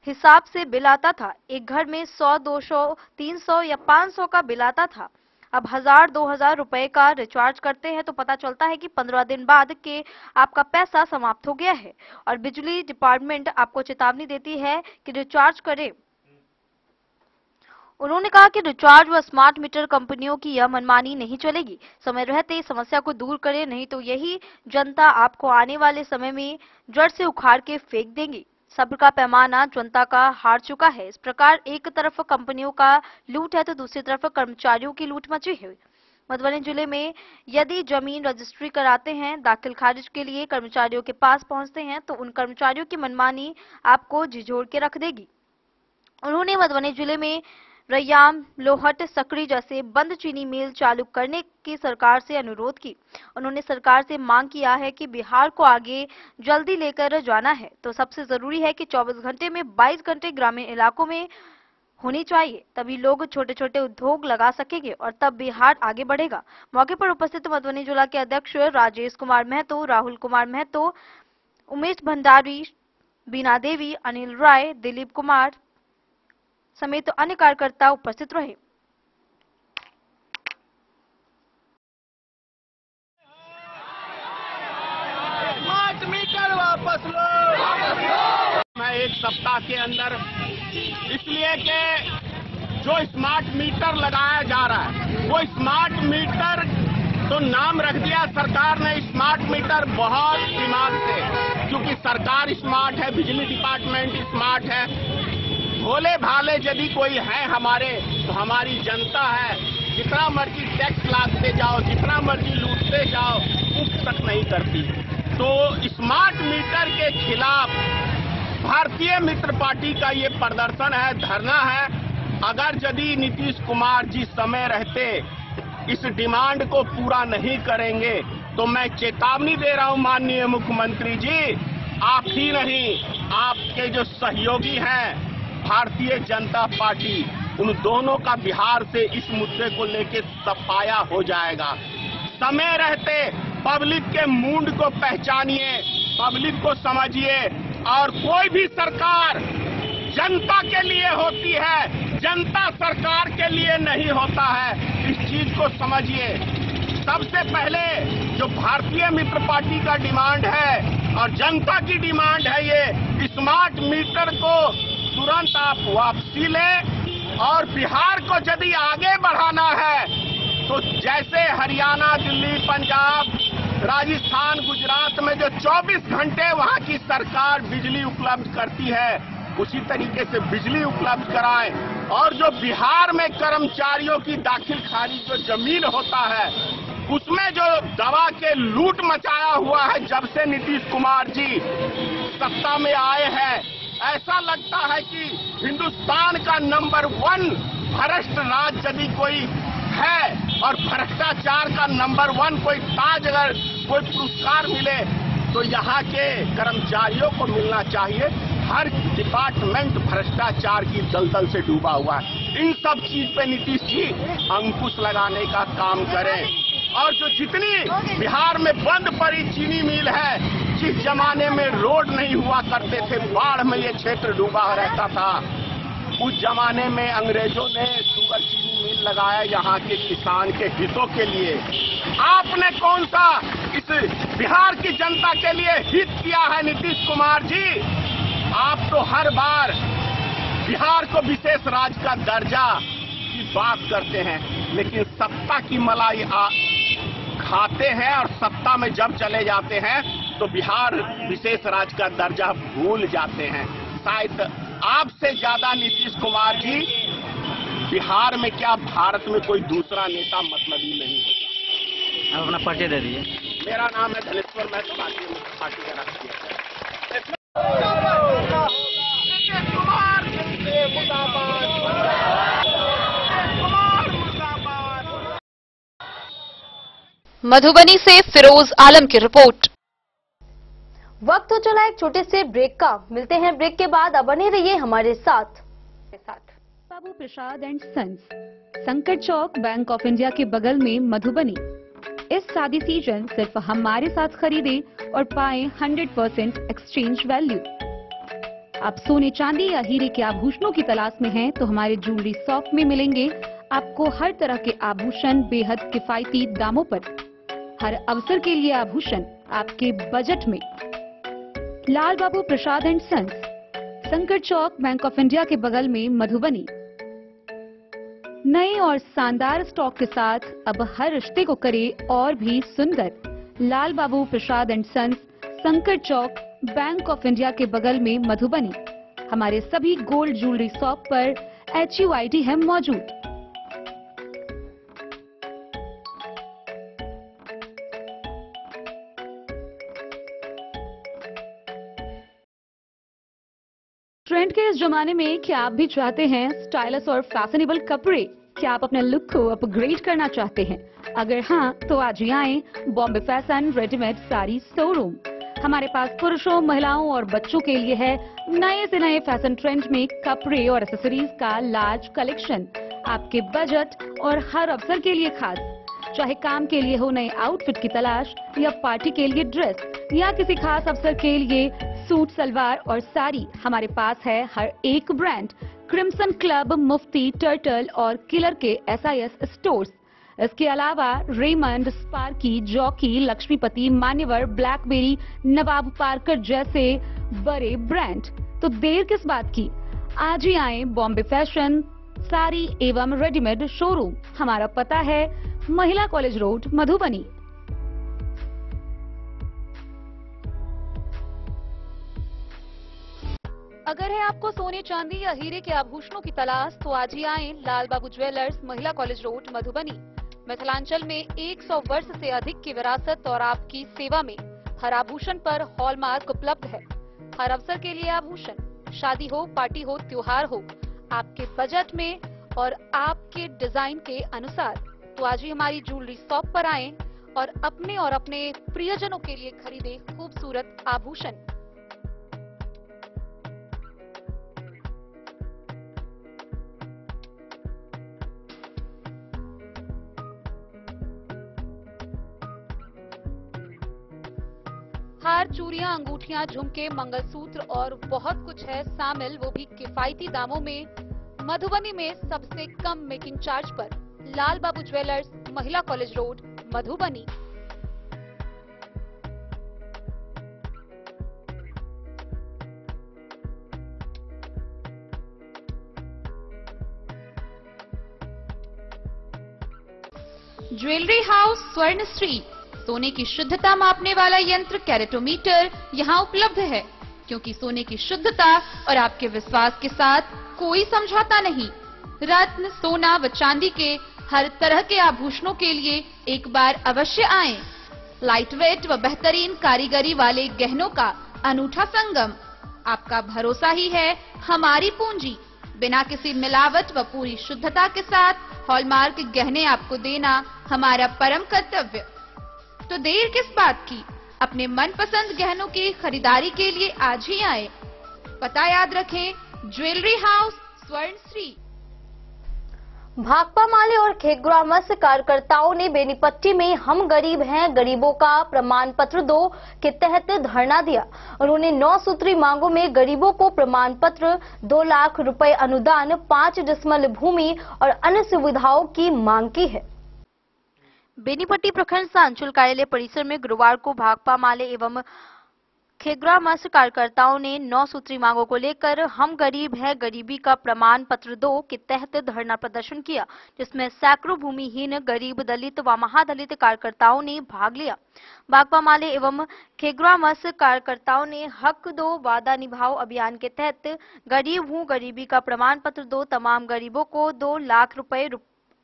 हिसाब से बिल आता था। एक घर में 100, 200, 300 या 500 का बिल आता था। अब 1000, 2000 रुपए का रिचार्ज करते हैं तो पता चलता है कि 15 दिन बाद के आपका पैसा समाप्त हो गया है और बिजली डिपार्टमेंट आपको चेतावनी देती है कि रिचार्ज करें। उन्होंने कहा कि रिचार्ज व स्मार्ट मीटर कंपनियों की यह मनमानी नहीं चलेगी। समय रहते समस्या को दूर करें, नहीं तो यही जनता आपको आने वाले समय में जड़ से उखाड़ के फेंक देंगी। सब्र का पैमाना जनता का हार चुका है। इस प्रकार एक तरफ कंपनियों का लूट है तो दूसरी तरफ कर्मचारियों की लूट मची है। मधुबनी जिले में यदि जमीन रजिस्ट्री कराते हैं, दाखिल खारिज के लिए कर्मचारियों के पास पहुंचते हैं तो उन कर्मचारियों की मनमानी आपको झिझोड़ के रख देगी। उन्होंने मधुबनी जिले में रैयाम, लोहट, सकड़ी जैसे बंद चीनी मिल चालू करने की सरकार से अनुरोध की। उन्होंने सरकार से मांग किया है कि बिहार को आगे जल्दी लेकर जाना है तो सबसे जरूरी है कि 24 घंटे में 22 घंटे ग्रामीण इलाकों में होनी चाहिए, तभी लोग छोटे छोटे उद्योग लगा सकेंगे और तब बिहार आगे बढ़ेगा। मौके पर उपस्थित मधुबनी जिला के अध्यक्ष राजेश कुमार महतो, राहुल कुमार महतो, उमेश भंडारी, बीना देवी, अनिल राय, दिलीप कुमार समेत अन्य कार्यकर्ता उपस्थित रहे। स्मार्ट मीटर वापस लो। मैं एक सप्ताह के अंदर, इसलिए कि जो स्मार्ट मीटर लगाया जा रहा है वो स्मार्ट मीटर तो नाम रख दिया सरकार ने स्मार्ट मीटर बहुत दिमाग से, क्योंकि सरकार स्मार्ट है, बिजली डिपार्टमेंट स्मार्ट है। भोले भाले यदि कोई है हमारे तो हमारी जनता है। जितना मर्जी टैक्स लादते जाओ, जितना मर्जी लूटते जाओ, कुछ तक नहीं करती। तो स्मार्ट मीटर के खिलाफ भारतीय मित्र पार्टी का ये प्रदर्शन है, धरना है। अगर यदि नीतीश कुमार जी समय रहते इस डिमांड को पूरा नहीं करेंगे तो मैं चेतावनी दे रहा हूं माननीय मुख्यमंत्री जी, आप ही नहीं, आपके जो सहयोगी हैं भारतीय जनता पार्टी, उन दोनों का बिहार से इस मुद्दे को लेकर सफाया हो जाएगा। समय रहते पब्लिक के मूड को पहचानिए, पब्लिक को समझिए, और कोई भी सरकार जनता के लिए होती है, जनता सरकार के लिए नहीं होता है। इस चीज को समझिए। सबसे पहले जो भारतीय मित्र पार्टी का डिमांड है और जनता की डिमांड है, ये स्मार्ट मीटर को तुरंत आप वापसी लें और बिहार को यदि आगे बढ़ाना है तो जैसे हरियाणा, दिल्ली, पंजाब, राजस्थान, गुजरात में जो 24 घंटे वहां की सरकार बिजली उपलब्ध करती है, उसी तरीके से बिजली उपलब्ध कराएं। और जो बिहार में कर्मचारियों की दाखिल खारिज जो जमीन होता है उसमें जो दवा के लूट मचाया हुआ है जब से नीतीश कुमार जी सत्ता में आए हैं, ऐसा लगता है कि हिंदुस्तान का नंबर 1 भ्रष्ट राज्य यदि कोई है और भ्रष्टाचार का नंबर 1 कोई ताज अगर कोई पुरस्कार मिले तो यहाँ के कर्मचारियों को मिलना चाहिए। हर डिपार्टमेंट भ्रष्टाचार की दलदल से डूबा हुआ है। इन सब चीज पे नीतीश जी अंकुश लगाने का काम करें। और जो जितनी बिहार में बंद पड़ी चीनी मिल है, जिस जमाने में रोड नहीं हुआ करते थे, बाढ़ में ये क्षेत्र डूबा रहता था, उस जमाने में अंग्रेजों ने शुगर चीनी मिल लगाया यहाँ के किसान के हितों के लिए। आपने कौन सा इस बिहार की जनता के लिए हित किया है नीतीश कुमार जी? आप तो हर बार बिहार को विशेष राज्य का दर्जा की बात करते हैं, लेकिन सत्ता की मलाई खाते हैं और सत्ता में जब चले जाते हैं तो बिहार विशेष राज्य का दर्जा भूल जाते हैं। शायद आपसे ज्यादा नीतीश कुमार जी बिहार में क्या भारत में कोई दूसरा नेता मतलबी नहीं होगा। आप अपना परिचय दे दीजिए। मेरा नाम है धनेश्वर महतो, भारतीय मुक्ति पार्टी का राष्ट्रीय मधुबनी से फिरोज आलम की रिपोर्ट। वक्त हो चला एक छोटे से ब्रेक का। मिलते हैं ब्रेक के बाद। अब बने रहिए हमारे साथ। बाबू प्रसाद एंड सन्स, संकट चौक, बैंक ऑफ इंडिया के बगल में, मधुबनी। इस शादी सीजन सिर्फ हमारे साथ खरीदे और पाए 100% एक्सचेंज वैल्यू। आप सोने चांदी या हीरे के आभूषणों की तलाश में हैं तो हमारे ज्वेलरी शॉप में मिलेंगे आपको हर तरह के आभूषण बेहद किफायती दामों पर। हर अवसर के लिए आभूषण आपके बजट में। लाल बाबू प्रसाद एंड सन्स, संकट चौक, बैंक ऑफ इंडिया के बगल में, मधुबनी। नए और शानदार स्टॉक के साथ अब हर रिश्ते को करे और भी सुंदर। लाल बाबू प्रसाद एंड सन्स, संकट चौक, बैंक ऑफ इंडिया के बगल में, मधुबनी। हमारे सभी गोल्ड ज्वेलरी शॉप पर HUID है मौजूद। ट्रेंड के इस जमाने में क्या आप भी चाहते हैं स्टाइलिश और फैशनेबल कपड़े? क्या आप अपने लुक को अपग्रेड करना चाहते हैं? अगर हाँ, तो आज ही आएं Bombay fashion readymade sari showroom. हमारे पास पुरुषों, महिलाओं और बच्चों के लिए है नए से नए फैशन ट्रेंड में कपड़े और एक्सेसरीज का लार्ज कलेक्शन। आपके बजट और हर अवसर के लिए खास। चाहे काम के लिए हो नए आउटफिट की तलाश, या पार्टी के लिए ड्रेस, या किसी खास अवसर के लिए सूट, सलवार और साड़ी, हमारे पास है हर एक ब्रांड। क्रिम्सन क्लब, मुफ्ती, टर्टल और किलर के SIS स्टोर्स। इसके अलावा रेमंड, स्पार्की, जॉकी, लक्ष्मीपति, मान्यवर, ब्लैकबेरी, नवाब पार्कर जैसे बड़े ब्रांड। तो देर किस बात की, आज ही आए बॉम्बे फैशन साड़ी एवं रेडीमेड शोरूम। हमारा पता है महिला कॉलेज रोड, मधुबनी। अगर है आपको सोने चांदी या हीरे के आभूषणों की तलाश तो आज ही आएं लाल बाबू ज्वेलर्स, महिला कॉलेज रोड, मधुबनी। मिथिलांचल में 100 वर्ष से अधिक की विरासत और आपकी सेवा में हर आभूषण पर हॉलमार्क उपलब्ध है। हर अवसर के लिए आभूषण, शादी हो, पार्टी हो, त्योहार हो, आपके बजट में और आपके डिजाइन के अनुसार। तो आज ही हमारी ज्वेलरी शॉप पर आएं और अपने प्रियजनों के लिए खरीदे खूबसूरत आभूषण। हार, चूड़ियां, अंगूठियां, झुमके, मंगलसूत्र और बहुत कुछ है शामिल, वो भी किफायती दामों में। मधुबनी में सबसे कम मेकिंग चार्ज पर। लाल बाबू ज्वेलर्स, महिला college road, Madhubani. Jewellery house स्वर्ण श्री, सोने की शुद्धता मापने वाला यंत्र कैरेटोमीटर यहाँ उपलब्ध है, क्योंकि सोने की शुद्धता और आपके विश्वास के साथ कोई समझौता नहीं। रत्न, सोना व चांदी के हर तरह के आभूषणों के लिए एक बार अवश्य आएं। लाइट वेट व बेहतरीन कारीगरी वाले गहनों का अनूठा संगम। आपका भरोसा ही है हमारी पूंजी। बिना किसी मिलावट व पूरी शुद्धता के साथ हॉलमार्क गहने आपको देना हमारा परम कर्तव्य। तो देर किस बात की, अपने मनपसंद गहनों की खरीदारी के लिए आज ही आए। पता याद रखें, ज्वेलरी हाउस स्वर्ण श्री। भाकपा माले और खेग्रामस कार्यकर्ताओं ने बेनीपट्टी में हम गरीब हैं, गरीबों का प्रमाण पत्र दो के तहत धरना दिया। उन्होंने 9 सूत्री मांगों में गरीबों को प्रमाण पत्र, 2 लाख रुपए अनुदान, 5 डिसमल भूमि और अन्य सुविधाओं की मांग की है। बेनीपट्टी प्रखंड अंचल कार्यालय परिसर में गुरुवार को भाकपा माले एवं खेग्रामस कार्यकर्ताओं ने 9 सूत्री मांगों को लेकर हम गरीब है, गरीबी का प्रमाण पत्र दो के तहत धरना प्रदर्शन किया, जिसमें सैकड़ों भूमिहीन, गरीब, दलित व महादलित कार्यकर्ताओं ने भाग लिया। भाकपा माले एवं खेग्रामस कार्यकर्ताओं ने हक दो वादा निभाओ अभियान के तहत गरीब हूँ, गरीबी का प्रमाण पत्र दो, तमाम गरीबों को 2 लाख रुपए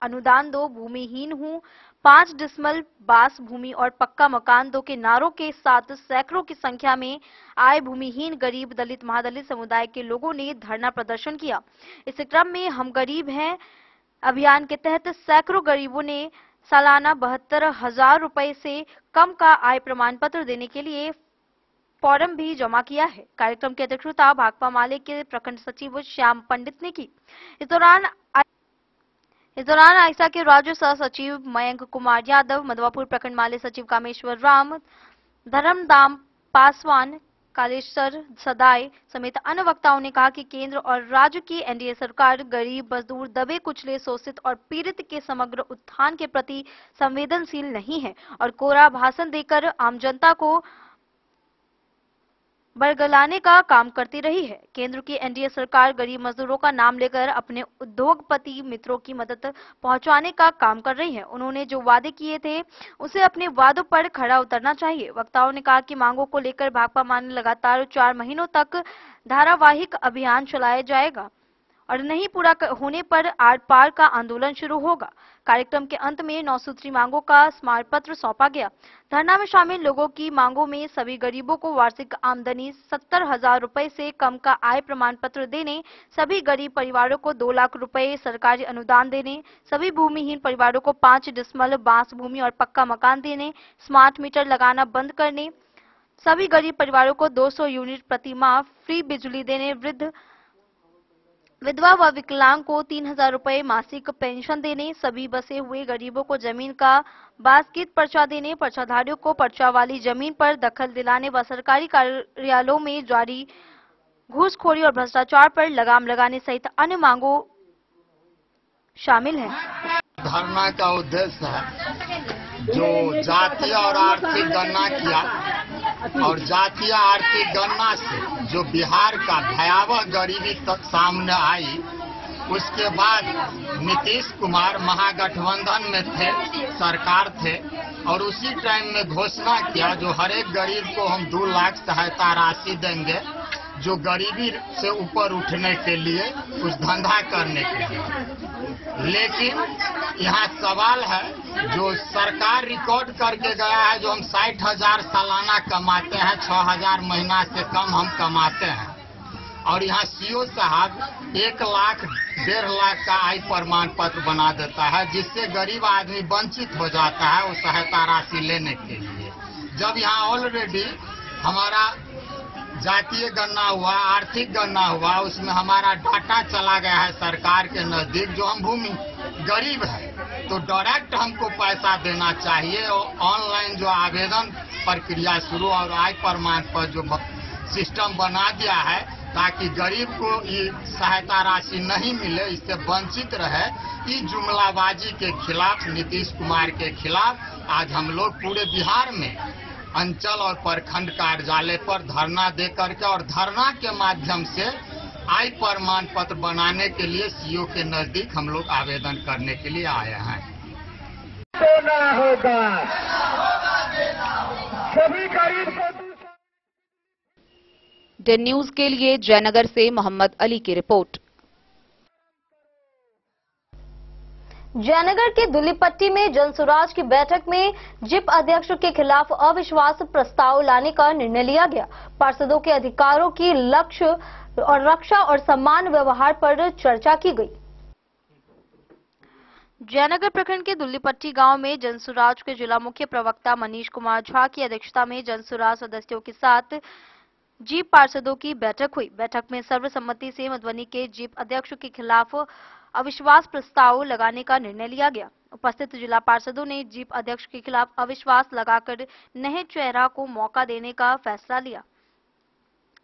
अनुदान दो, भूमिहीन हूँ, 5 डिसमल बास भूमि और पक्का मकान दो के नारों के साथ सैकड़ों की संख्या में आए भूमिहीन, गरीब, दलित, महादलित समुदाय के लोगों ने धरना प्रदर्शन किया। इस क्रम में हम गरीब हैं अभियान के तहत सैकड़ों गरीबों ने सालाना 72,000 रुपए से कम का आय प्रमाण पत्र देने के लिए फॉर्म भी जमा किया है। कार्यक्रम की अध्यक्षता भाकपा माले के प्रखंड सचिव श्याम पंडित ने की। इस दौरान आइसा के राज्य सह सचिव मयंक कुमार यादव, मधवापुर प्रखंड माले सचिव कामेश्वर राम, धर्मदाम पासवान, कालेश्वर सदाई समेत अन्य वक्ताओं ने कहा कि केंद्र और राज्य की एनडीए सरकार गरीब, मजदूर, दबे कुचले, शोषित और पीड़ित के समग्र उत्थान के प्रति संवेदनशील नहीं है और कोरा भाषण देकर आम जनता को बरगलाने का काम करती रही है। केंद्र की एनडीए सरकार गरीब मजदूरों का नाम लेकर अपने उद्योगपति मित्रों की मदद पहुंचाने का काम कर रही है। उन्होंने जो वादे किए थे उसे अपने वादों पर खरा उतरना चाहिए। वक्ताओं ने कहा कि मांगों को लेकर भाकपा माले लगातार 4 महीनों तक धारावाहिक अभियान चलाया जाएगा और नहीं पूरा होने पर आर पार का आंदोलन शुरू होगा। कार्यक्रम के अंत में 9 सूत्री मांगों का स्मारक पत्र सौंपा गया। धरना में शामिल लोगों की मांगों में सभी गरीबों को वार्षिक आमदनी 70,000 रुपए से कम का आय प्रमाण पत्र देने, सभी गरीब परिवारों को 2 लाख रुपए सरकारी अनुदान देने, सभी भूमिहीन परिवारों को 5 डिसमल बांस भूमि और पक्का मकान देने, स्मार्ट मीटर लगाना बंद करने, सभी गरीब परिवारों को 200 यूनिट प्रति माह फ्री बिजली देने, विधवा व विकलांग को 3,000 रुपए मासिक पेंशन देने, सभी बसे हुए गरीबों को जमीन का बास्केट पर्चा देने, पर्चाधारियों को पर्चा वाली जमीन पर दखल दिलाने व सरकारी कार्यालयों में जारी घूसखोरी और भ्रष्टाचार पर लगाम लगाने सहित अन्य मांगों शामिल हैं। धरना का उद्देश्य है जो जातीय और आर्थिक गणना किया और जातीय आर्थिक गणना से जो बिहार का भयावह गरीबी तक सामने आई, उसके बाद नीतीश कुमार महागठबंधन में थे, सरकार थे और उसी टाइम में घोषणा किया जो हर एक गरीब को हम 2 लाख सहायता राशि देंगे, जो गरीबी से ऊपर उठने के लिए, कुछ धंधा करने के लिए। लेकिन यहाँ सवाल है, जो सरकार रिकॉर्ड करके गया है जो हम 60,000 सालाना कमाते हैं, 6,000 महीना से कम हम कमाते हैं और यहाँ सीओ साहब 1 लाख 1.5 लाख का आय प्रमाण पत्र बना देता है, जिससे गरीब आदमी वंचित हो जाता है वो सहायता राशि लेने के लिए। जब यहाँ ऑलरेडी हमारा जातीय गणना हुआ, आर्थिक गणना हुआ, उसमें हमारा डाटा चला गया है सरकार के नजदीक जो हम भूमि गरीब है, तो डायरेक्ट हमको पैसा देना चाहिए और ऑनलाइन जो आवेदन प्रक्रिया शुरू और आय प्रमाण पर जो सिस्टम बना दिया है ताकि गरीब को ये सहायता राशि नहीं मिले, इससे वंचित रहे। इस जुमलाबाजी के खिलाफ, नीतीश कुमार के खिलाफ आज हम लोग पूरे बिहार में अंचल और प्रखंड कार्यालय पर धरना दे करके और धरना के माध्यम से आय प्रमाण पत्र बनाने के लिए सीओ के नजदीक हम लोग आवेदन करने के लिए आए हैं। सभी गरीब को डे न्यूज के लिए जयनगर से मोहम्मद अली की रिपोर्ट। जयनगर के दुल्लीपट्टी में जनसुराज की बैठक में जिप अध्यक्ष के खिलाफ अविश्वास प्रस्ताव लाने का निर्णय लिया गया। पार्षदों के अधिकारों की लक्ष्य और रक्षा और समान व्यवहार पर चर्चा की गई। जयनगर प्रखंड के दुल्लीपट्टी गांव में जनसुराज के जिला मुख्य प्रवक्ता मनीष कुमार झा की अध्यक्षता में जनसुराज सदस्यों के साथ जीप पार्षदों की बैठक हुई। बैठक में सर्वसम्मति से मधुबनी के जीप अध्यक्ष के खिलाफ अविश्वास प्रस्ताव लगाने का निर्णय लिया गया। उपस्थित जिला पार्षदों ने जीप अध्यक्ष के खिलाफ अविश्वास लगाकर नए चेहरा को मौका देने का फैसला लिया।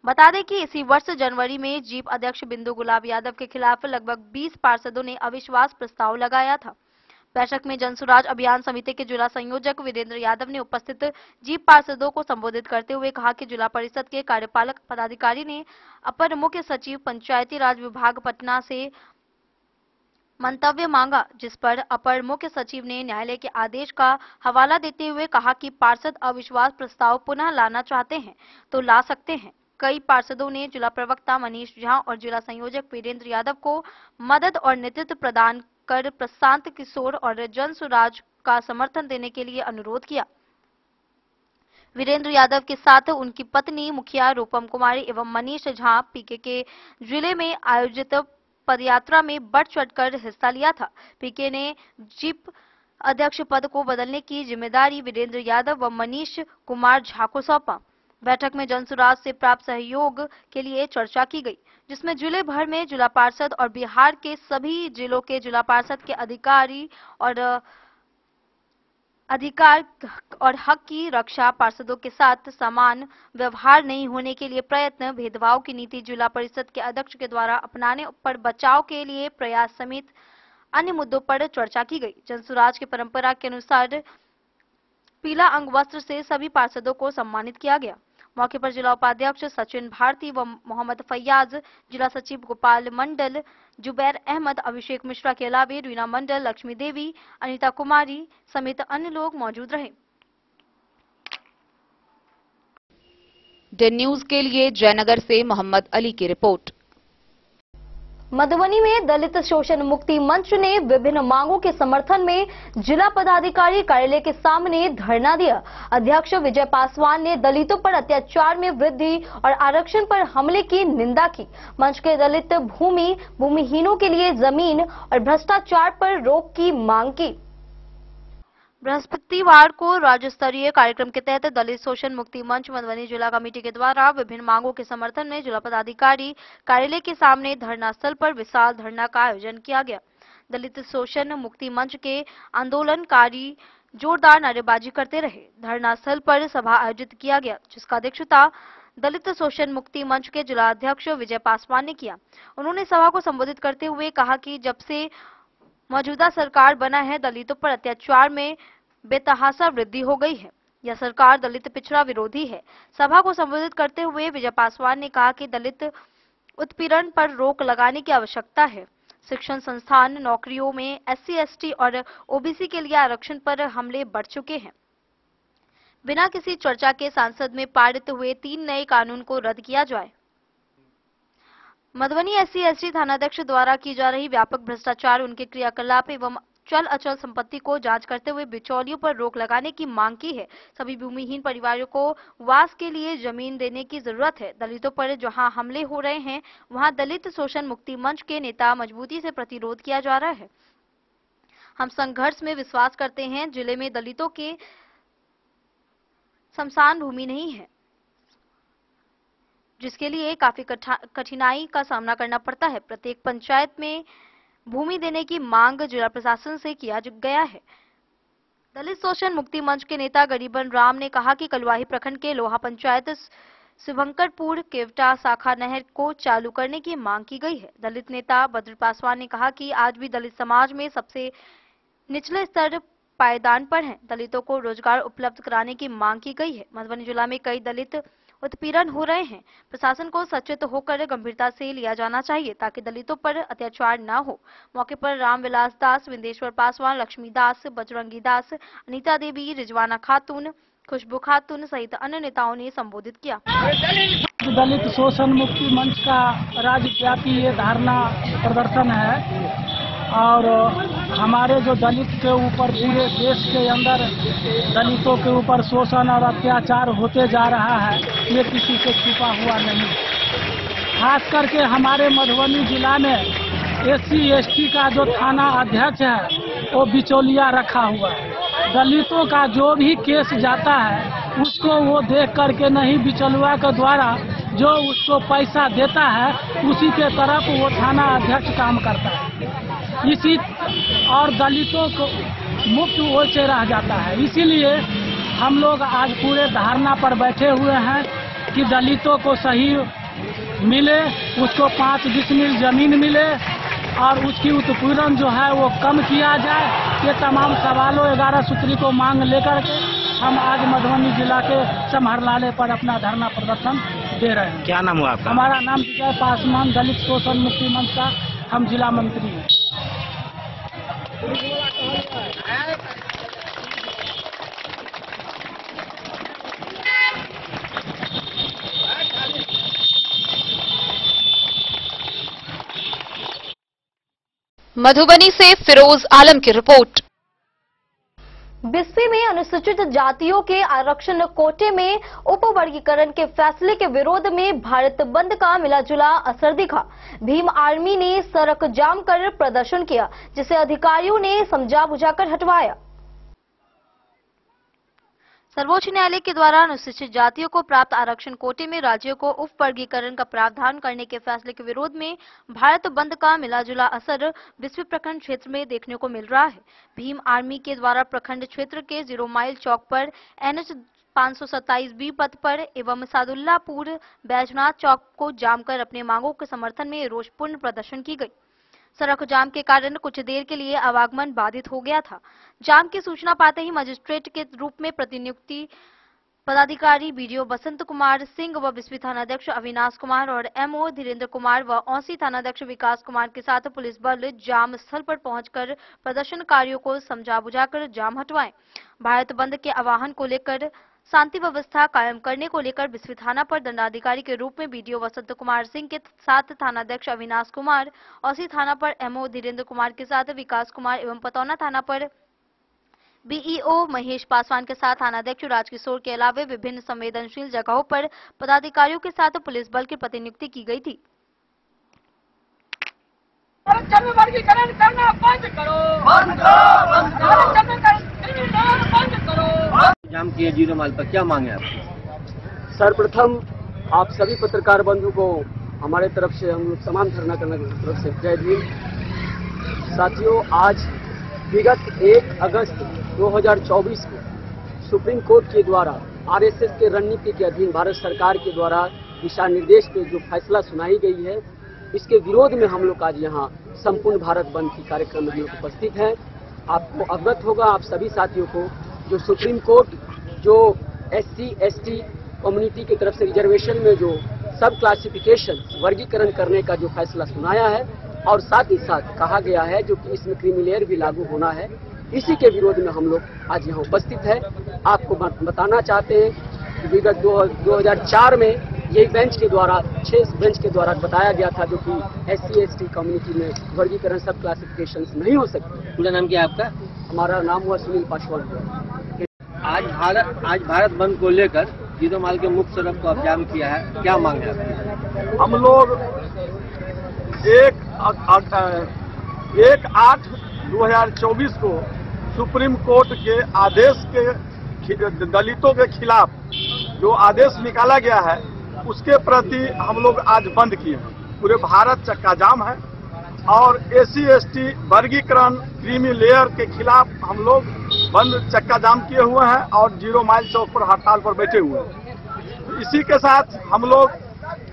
बता दें कि इसी वर्ष जनवरी में जीप अध्यक्ष बिंदु गुलाब यादव के खिलाफ लगभग 20 पार्षदों ने अविश्वास प्रस्ताव लगाया था। बैठक में जनसुराज अभियान समिति के जिला संयोजक वीरेंद्र यादव ने उपस्थित जीप पार्षदों को संबोधित करते हुए कहा कि जिला परिषद के कार्यपालक पदाधिकारी ने अपर मुख्य सचिव पंचायती राज विभाग पटना से मंतव्य मांगा, जिस पर अपर मुख्य सचिव ने न्यायालय के आदेश का हवाला देते हुए कहा कि पार्षद अविश्वास प्रस्ताव पुनः लाना चाहते हैं तो ला सकते हैं। कई पार्षदों ने जिला प्रवक्ता मनीष झा और जिला संयोजक वीरेंद्र यादव को मदद और नेतृत्व प्रदान कर प्रशांत किशोर और जनसुराज का समर्थन देने के लिए अनुरोध किया। वीरेंद्र यादव के साथ उनकी पत्नी मुखिया रूपम कुमारी एवं मनीष झा पीके के जिले में आयोजित पदयात्रा में बढ़ चढ़कर हिस्सा लिया था। पीके ने जीप अध्यक्ष पद को बदलने की जिम्मेदारी वीरेंद्र यादव व मनीष कुमार झा को सौंपा। बैठक में जनसुराज से प्राप्त सहयोग के लिए चर्चा की गई, जिसमें जिले भर में जिला पार्षद और बिहार के सभी जिलों के जिला पार्षद के अधिकार और हक की रक्षा, पार्षदों के साथ समान व्यवहार नहीं होने के लिए प्रयत्न, भेदभाव की नीति जिला परिषद के अध्यक्ष के द्वारा अपनाने पर बचाव के लिए प्रयास समेत अन्य मुद्दों पर चर्चा की गई। जनसुराज की परंपरा के अनुसार पीला अंग वस्त्र से सभी पार्षदों को सम्मानित किया गया। मौके पर जिला उपाध्यक्ष सचिन भारती व मोहम्मद फैयाज, जिला सचिव गोपाल मंडल, जुबैर अहमद, अभिषेक मिश्रा के अलावे रीना मंडल, लक्ष्मी देवी, अनीता कुमारी समेत अन्य लोग मौजूद रहे। डे न्यूज के लिए जयनगर से मोहम्मद अली की रिपोर्ट। मधुबनी में दलित शोषण मुक्ति मंच ने विभिन्न मांगों के समर्थन में जिला पदाधिकारी कार्यालय के सामने धरना दिया। अध्यक्ष विजय पासवान ने दलितों पर अत्याचार में वृद्धि और आरक्षण पर हमले की निंदा की। मंच के दलित भूमिहीनों के लिए जमीन और भ्रष्टाचार पर रोक की मांग की। बृहस्पतिवार को राज्य स्तरीय कार्यक्रम के तहत दलित शोषण मुक्ति मंच मधुबनी जिला कमेटी के द्वारा विभिन्न मांगों के समर्थन में जिला पदाधिकारी कार्यालय के सामने धरना स्थल पर विशाल धरना का आयोजन किया गया। दलित शोषण मुक्ति मंच के आंदोलनकारी जोरदार नारेबाजी करते रहे। धरना स्थल पर सभा आयोजित किया गया, जिसका अध्यक्षता दलित शोषण मुक्ति मंच के जिला अध्यक्ष विजय पासवान ने किया। उन्होंने सभा को संबोधित करते हुए कहा कि जब से मौजूदा सरकार बना है, दलितों पर अत्याचार में बेतहाशा वृद्धि हो गई है। यह सरकार दलित पिछड़ा विरोधी है। सभा को संबोधित करते हुए विजय पासवान ने कहा कि दलित उत्पीड़न पर रोक लगाने की आवश्यकता है। शिक्षण संस्थान, नौकरियों में SC, ST और OBC के लिए आरक्षण पर हमले बढ़ चुके हैं। बिना किसी चर्चा के संसद में पारित हुए 3 नए कानून को रद्द किया जाए। मधुबनी SC, ST थानाध्यक्ष द्वारा की जा रही व्यापक भ्रष्टाचार, उनके क्रियाकलाप एवं चल अचल संपत्ति को जांच करते हुए बिचौलियों पर रोक लगाने की मांग की है। सभी भूमिहीन परिवारों को वास के लिए जमीन देने की जरूरत है। दलितों पर जहां हमले हो रहे हैं, वहां दलित शोषण मुक्ति मंच के नेता मजबूती से प्रतिरोध किया जा रहा है। हम संघर्ष में विश्वास करते हैं। जिले में दलितों के शमशान भूमि नहीं है, जिसके लिए काफी कठिनाई का सामना करना पड़ता है। प्रत्येक पंचायत में भूमि देने की मांग जिला प्रशासन से किया गया है। दलित शोषण मुक्ति मंच के नेता गरीबन राम ने कहा कि कलवाही प्रखंड के लोहा पंचायत शुभंकरपुर केवटा शाखा नहर को चालू करने की मांग की गई है। दलित नेता बद्र पासवान ने कहा कि आज भी दलित समाज में सबसे निचले स्तर पायदान पर है। दलितों को रोजगार उपलब्ध कराने की मांग की गई है। मधुबनी जिला में कई दलित उत्पीड़न हो रहे हैं। प्रशासन को सचेत होकर गंभीरता से लिया जाना चाहिए ताकि दलितों पर अत्याचार न हो। मौके पर रामविलास दास, विंदेश्वर पासवान, लक्ष्मी दास, बजरंगी दास, अनीता देवी, रिजवाना खातून, खुशबू खातून सहित अन्य नेताओं ने संबोधित किया। दलित शोषण मुक्ति मंच का राज्यव्यापी ये धरना प्रदर्शन है और हमारे जो दलित के ऊपर पूरे देश के अंदर दलितों के ऊपर शोषण और अत्याचार होते जा रहा है, ये किसी से छुपा हुआ नहीं। खास करके हमारे मधुबनी जिला में SC, ST का जो थाना अध्यक्ष है वो बिचौलिया रखा हुआ है। दलितों का जो भी केस जाता है उसको वो देख करके नहीं, बिचौलिया के द्वारा जो उसको पैसा देता है उसी के तरफ वो थाना अध्यक्ष काम करता है। इसी और दलितों को मुफ्त वो से रह जाता है। इसीलिए हम लोग आज पूरे धरना पर बैठे हुए हैं कि दलितों को सही मिले, उसको 5 डिसमिल जमीन मिले और उसकी उत्पीड़न जो है वो कम किया जाए। ये तमाम सवालों 11 सूत्री को मांग लेकर के हम आज मधुबनी जिला के समाहरणालय पर अपना धरना प्रदर्शन दे रहे हैं। क्या नाम हुआ आपका? हमारा नाम विजय पासवान, दलित शोषण मुक्ति मंच का हम जिला मंत्री हैं। मधुबनी से फिरोज आलम की रिपोर्ट। बिस्फी में अनुसूचित जातियों के आरक्षण कोटे में उपवर्गीकरण के फैसले के विरोध में भारत बंद का मिलाजुला असर दिखा। भीम आर्मी ने सड़क जाम कर प्रदर्शन किया, जिसे अधिकारियों ने समझा बुझाकर हटवाया। सर्वोच्च न्यायालय के द्वारा अनुसूचित जातियों को प्राप्त आरक्षण कोटे में राज्यों को उप वर्गीकरण का प्रावधान करने के फैसले के विरोध में भारत बंद का मिलाजुला असर बिस्फी प्रखंड क्षेत्र में देखने को मिल रहा है। भीम आर्मी के द्वारा प्रखंड क्षेत्र के 0 माइल चौक पर NH 527B पथ पर एवं सादुल्लापुर बैजनाथ चौक को जाम कर अपने मांगों के समर्थन में रोषपूर्ण प्रदर्शन की गई। सड़क जाम के कारण कुछ देर के लिए आवागमन बाधित हो गया था। जाम की सूचना पाते ही मजिस्ट्रेट के रूप में प्रतिनियुक्ति पदाधिकारी BDO बसंत कुमार सिंह व बिस्फी थानाध्यक्ष अविनाश कुमार और MO धीरेन्द्र कुमार व औसी थानाध्यक्ष विकास कुमार के साथ पुलिस बल जाम स्थल पर पहुंचकर प्रदर्शनकारियों को समझा बुझाकर जाम हटवाए। भारत बंद के आह्वान को लेकर शांति व्यवस्था कायम करने को लेकर बिस्फी थाना पर दंडाधिकारी के रूप में BDO बसंत कुमार सिंह के साथ थानाध्यक्ष अविनाश कुमार, औसी थाना पर MO धीरेन्द्र कुमार के साथ विकास कुमार एवं पतौना थाना पर BEO महेश पासवान के साथ थानाध्यक्ष राजकिशोर के अलावे विभिन्न संवेदनशील जगहों पर पदाधिकारियों के साथ पुलिस बल की प्रतिनियुक्ति की गई थी। वर्गीकरण करना बंद करो, बंद करो। जाम किए 0 माइल पर, क्या मांगे आप? सर्वप्रथम आप सभी पत्रकार बंधु को हमारे तरफ से, हम लोग तमाम धरना करने की तरफ से जय भीम। साथियों, आज विगत 1 अगस्त 2024 को सुप्रीम कोर्ट के द्वारा RSS के रणनीति के अधीन भारत सरकार के द्वारा दिशा निर्देश पे जो फैसला सुनाई गई है, इसके विरोध में हम लोग आज यहाँ संपूर्ण भारत बंद की कार्यक्रम में उपस्थित हैं। आपको अवगत होगा, आप सभी साथियों को, जो सुप्रीम कोर्ट जो SC ST कम्युनिटी की तरफ से रिजर्वेशन में जो सब क्लासिफिकेशन वर्गीकरण करने का जो फैसला सुनाया है और साथ ही साथ कहा गया है जो कि इसमें क्रीमी लेयर भी लागू होना है, इसी के विरोध में हम लोग आज यहाँ उपस्थित है। आपको बताना चाहते हैं कि विगत 2004 में यही बेंच के द्वारा 6 बेंच के द्वारा बताया गया था जो कि SC ST कम्युनिटी में वर्गीकरण सब क्लासिफिकेशन नहीं हो सकती। पूरा नाम क्या है आपका? हमारा नाम हुआ सुनील पासवान। आज भारत बंद को लेकर 0 माइल के मुख्य सड़क को अब जाम किया है, क्या मांग है आपकी? हम लोग 1/8/2024 को सुप्रीम कोर्ट के आदेश के दलितों के खिलाफ जो आदेश निकाला गया है उसके प्रति हम लोग आज बंद किए हैं। पूरे भारत चक्का जाम है और SC ST वर्गीकरण क्रीमी लेयर के खिलाफ हम लोग बंद चक्का जाम किए हुए हैं और 0 माइल चौक पर हड़ताल पर बैठे हुए हैं। इसी के साथ हम लोग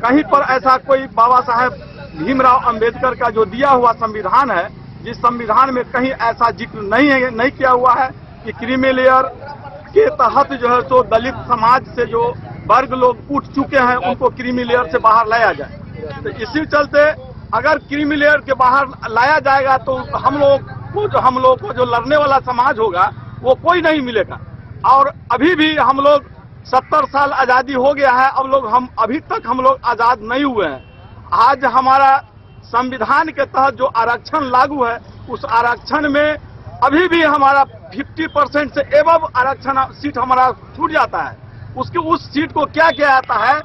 कहीं पर ऐसा कोई बाबा साहेब भीमराव अंबेडकर का जो दिया हुआ संविधान है, जिस संविधान में कहीं ऐसा जिक्र नहीं किया हुआ है कि क्रीमी लेयर के तहत जो है सो दलित समाज से जो वर्ग लोग उठ चुके हैं उनको क्रीमी लेयर से बाहर लाया जाए। तो इसी चलते अगर क्रीमी लेयर के बाहर लाया जाएगा तो हम लोग को जो लड़ने वाला समाज होगा वो कोई नहीं मिलेगा। और अभी भी हम लोग 70 साल आजादी हो गया है, हम अभी तक हम लोग आजाद नहीं हुए हैं। आज हमारा संविधान के तहत जो आरक्षण लागू है उस आरक्षण में अभी भी हमारा 50% से एवं आरक्षण सीट हमारा छूट जाता है। उस सीट को क्या किया जाता है,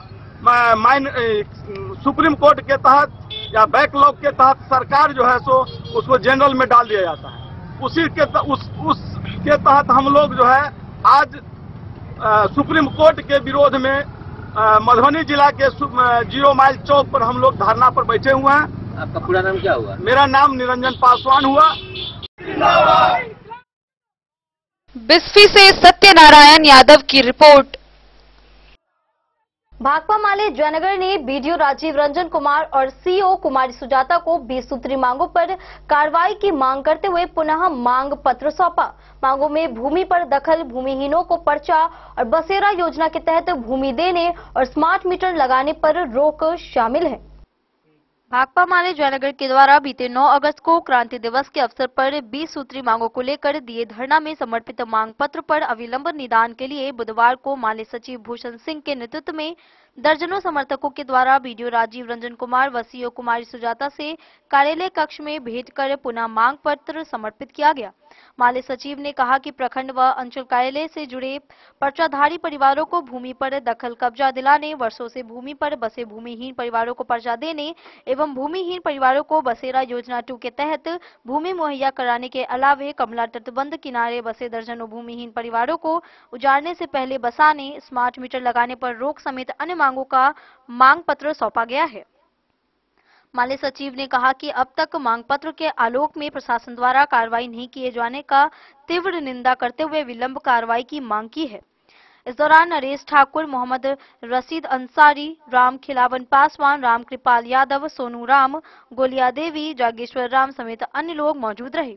सुप्रीम कोर्ट के तहत या बैकलॉग के तहत सरकार जो है सो उसको जनरल में डाल दिया जाता है। उसके तहत हम लोग जो है आज सुप्रीम कोर्ट के विरोध में मधुबनी जिला के 0 माइल चौक पर हम लोग धरना पर बैठे हुए हैं। आपका पूरा नाम क्या हुआ? मेरा नाम निरंजन पासवान हुआ। बिस्फी से सत्यनारायण यादव की रिपोर्ट। भाकपा माले जयनगर ने बीडीओ राजीव रंजन कुमार और सीओ कुमारी सुजाता को 20 सूत्री मांगों पर कार्रवाई की मांग करते हुए पुनः मांग पत्र सौंपा। मांगों में भूमि पर दखल, भूमिहीनों को पर्चा और बसेरा योजना के तहत भूमि देने और स्मार्ट मीटर लगाने पर रोक शामिल है। भाकपा माले जयनगर के द्वारा बीते 9 अगस्त को क्रांति दिवस के अवसर पर 20 सूत्री मांगों को लेकर दिए धरना में समर्पित मांग पत्र पर अविलंब निदान के लिए बुधवार को माले सचिव भूषण सिंह के नेतृत्व में दर्जनों समर्थकों के द्वारा बीडीओ राजीव रंजन कुमार व सीओ कुमारी सुजाता से कार्यालय कक्ष में भेंट कर पुनः मांग पत्र समर्पित किया गया। माले सचिव ने कहा कि प्रखंड व अंचल कार्यालय से जुड़े पर्चाधारी परिवारों को भूमि पर दखल कब्जा दिलाने, वर्षों से भूमि पर बसे भूमिहीन परिवारों को पर्चा देने एवं भूमिहीन परिवारों को बसेरा योजना 2 के तहत भूमि मुहैया कराने के अलावे कमला तटबंध किनारे बसे दर्जनों भूमिहीन परिवारों को उजाड़ने से पहले बसाने, स्मार्ट मीटर लगाने पर रोक समेत अन्य मांगों का मांग पत्र सौंपा गया है। माले सचिव ने कहा कि अब तक मांग पत्र के आलोक में प्रशासन द्वारा कार्रवाई नहीं किए जाने का तीव्र निंदा करते हुए विलंब कार्रवाई की मांग की है। इस दौरान नरेश ठाकुर, मोहम्मद रशीद अंसारी, राम खिलावन पासवान, राम कृपाल यादव, सोनू राम, गोलिया देवी, जागेश्वर राम समेत अन्य लोग मौजूद रहे।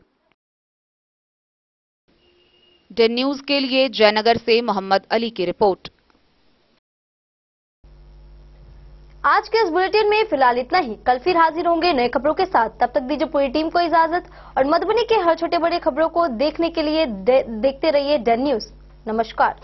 डे न्यूज के लिए जयनगर से मोहम्मद अली की रिपोर्ट। आज के इस बुलेटिन में फिलहाल इतना ही। कल फिर हाजिर होंगे नए खबरों के साथ। तब तक दीजिए पूरी टीम को इजाजत और मधुबनी के हर छोटे बड़े खबरों को देखने के लिए देखते रहिए डे न्यूज। नमस्कार।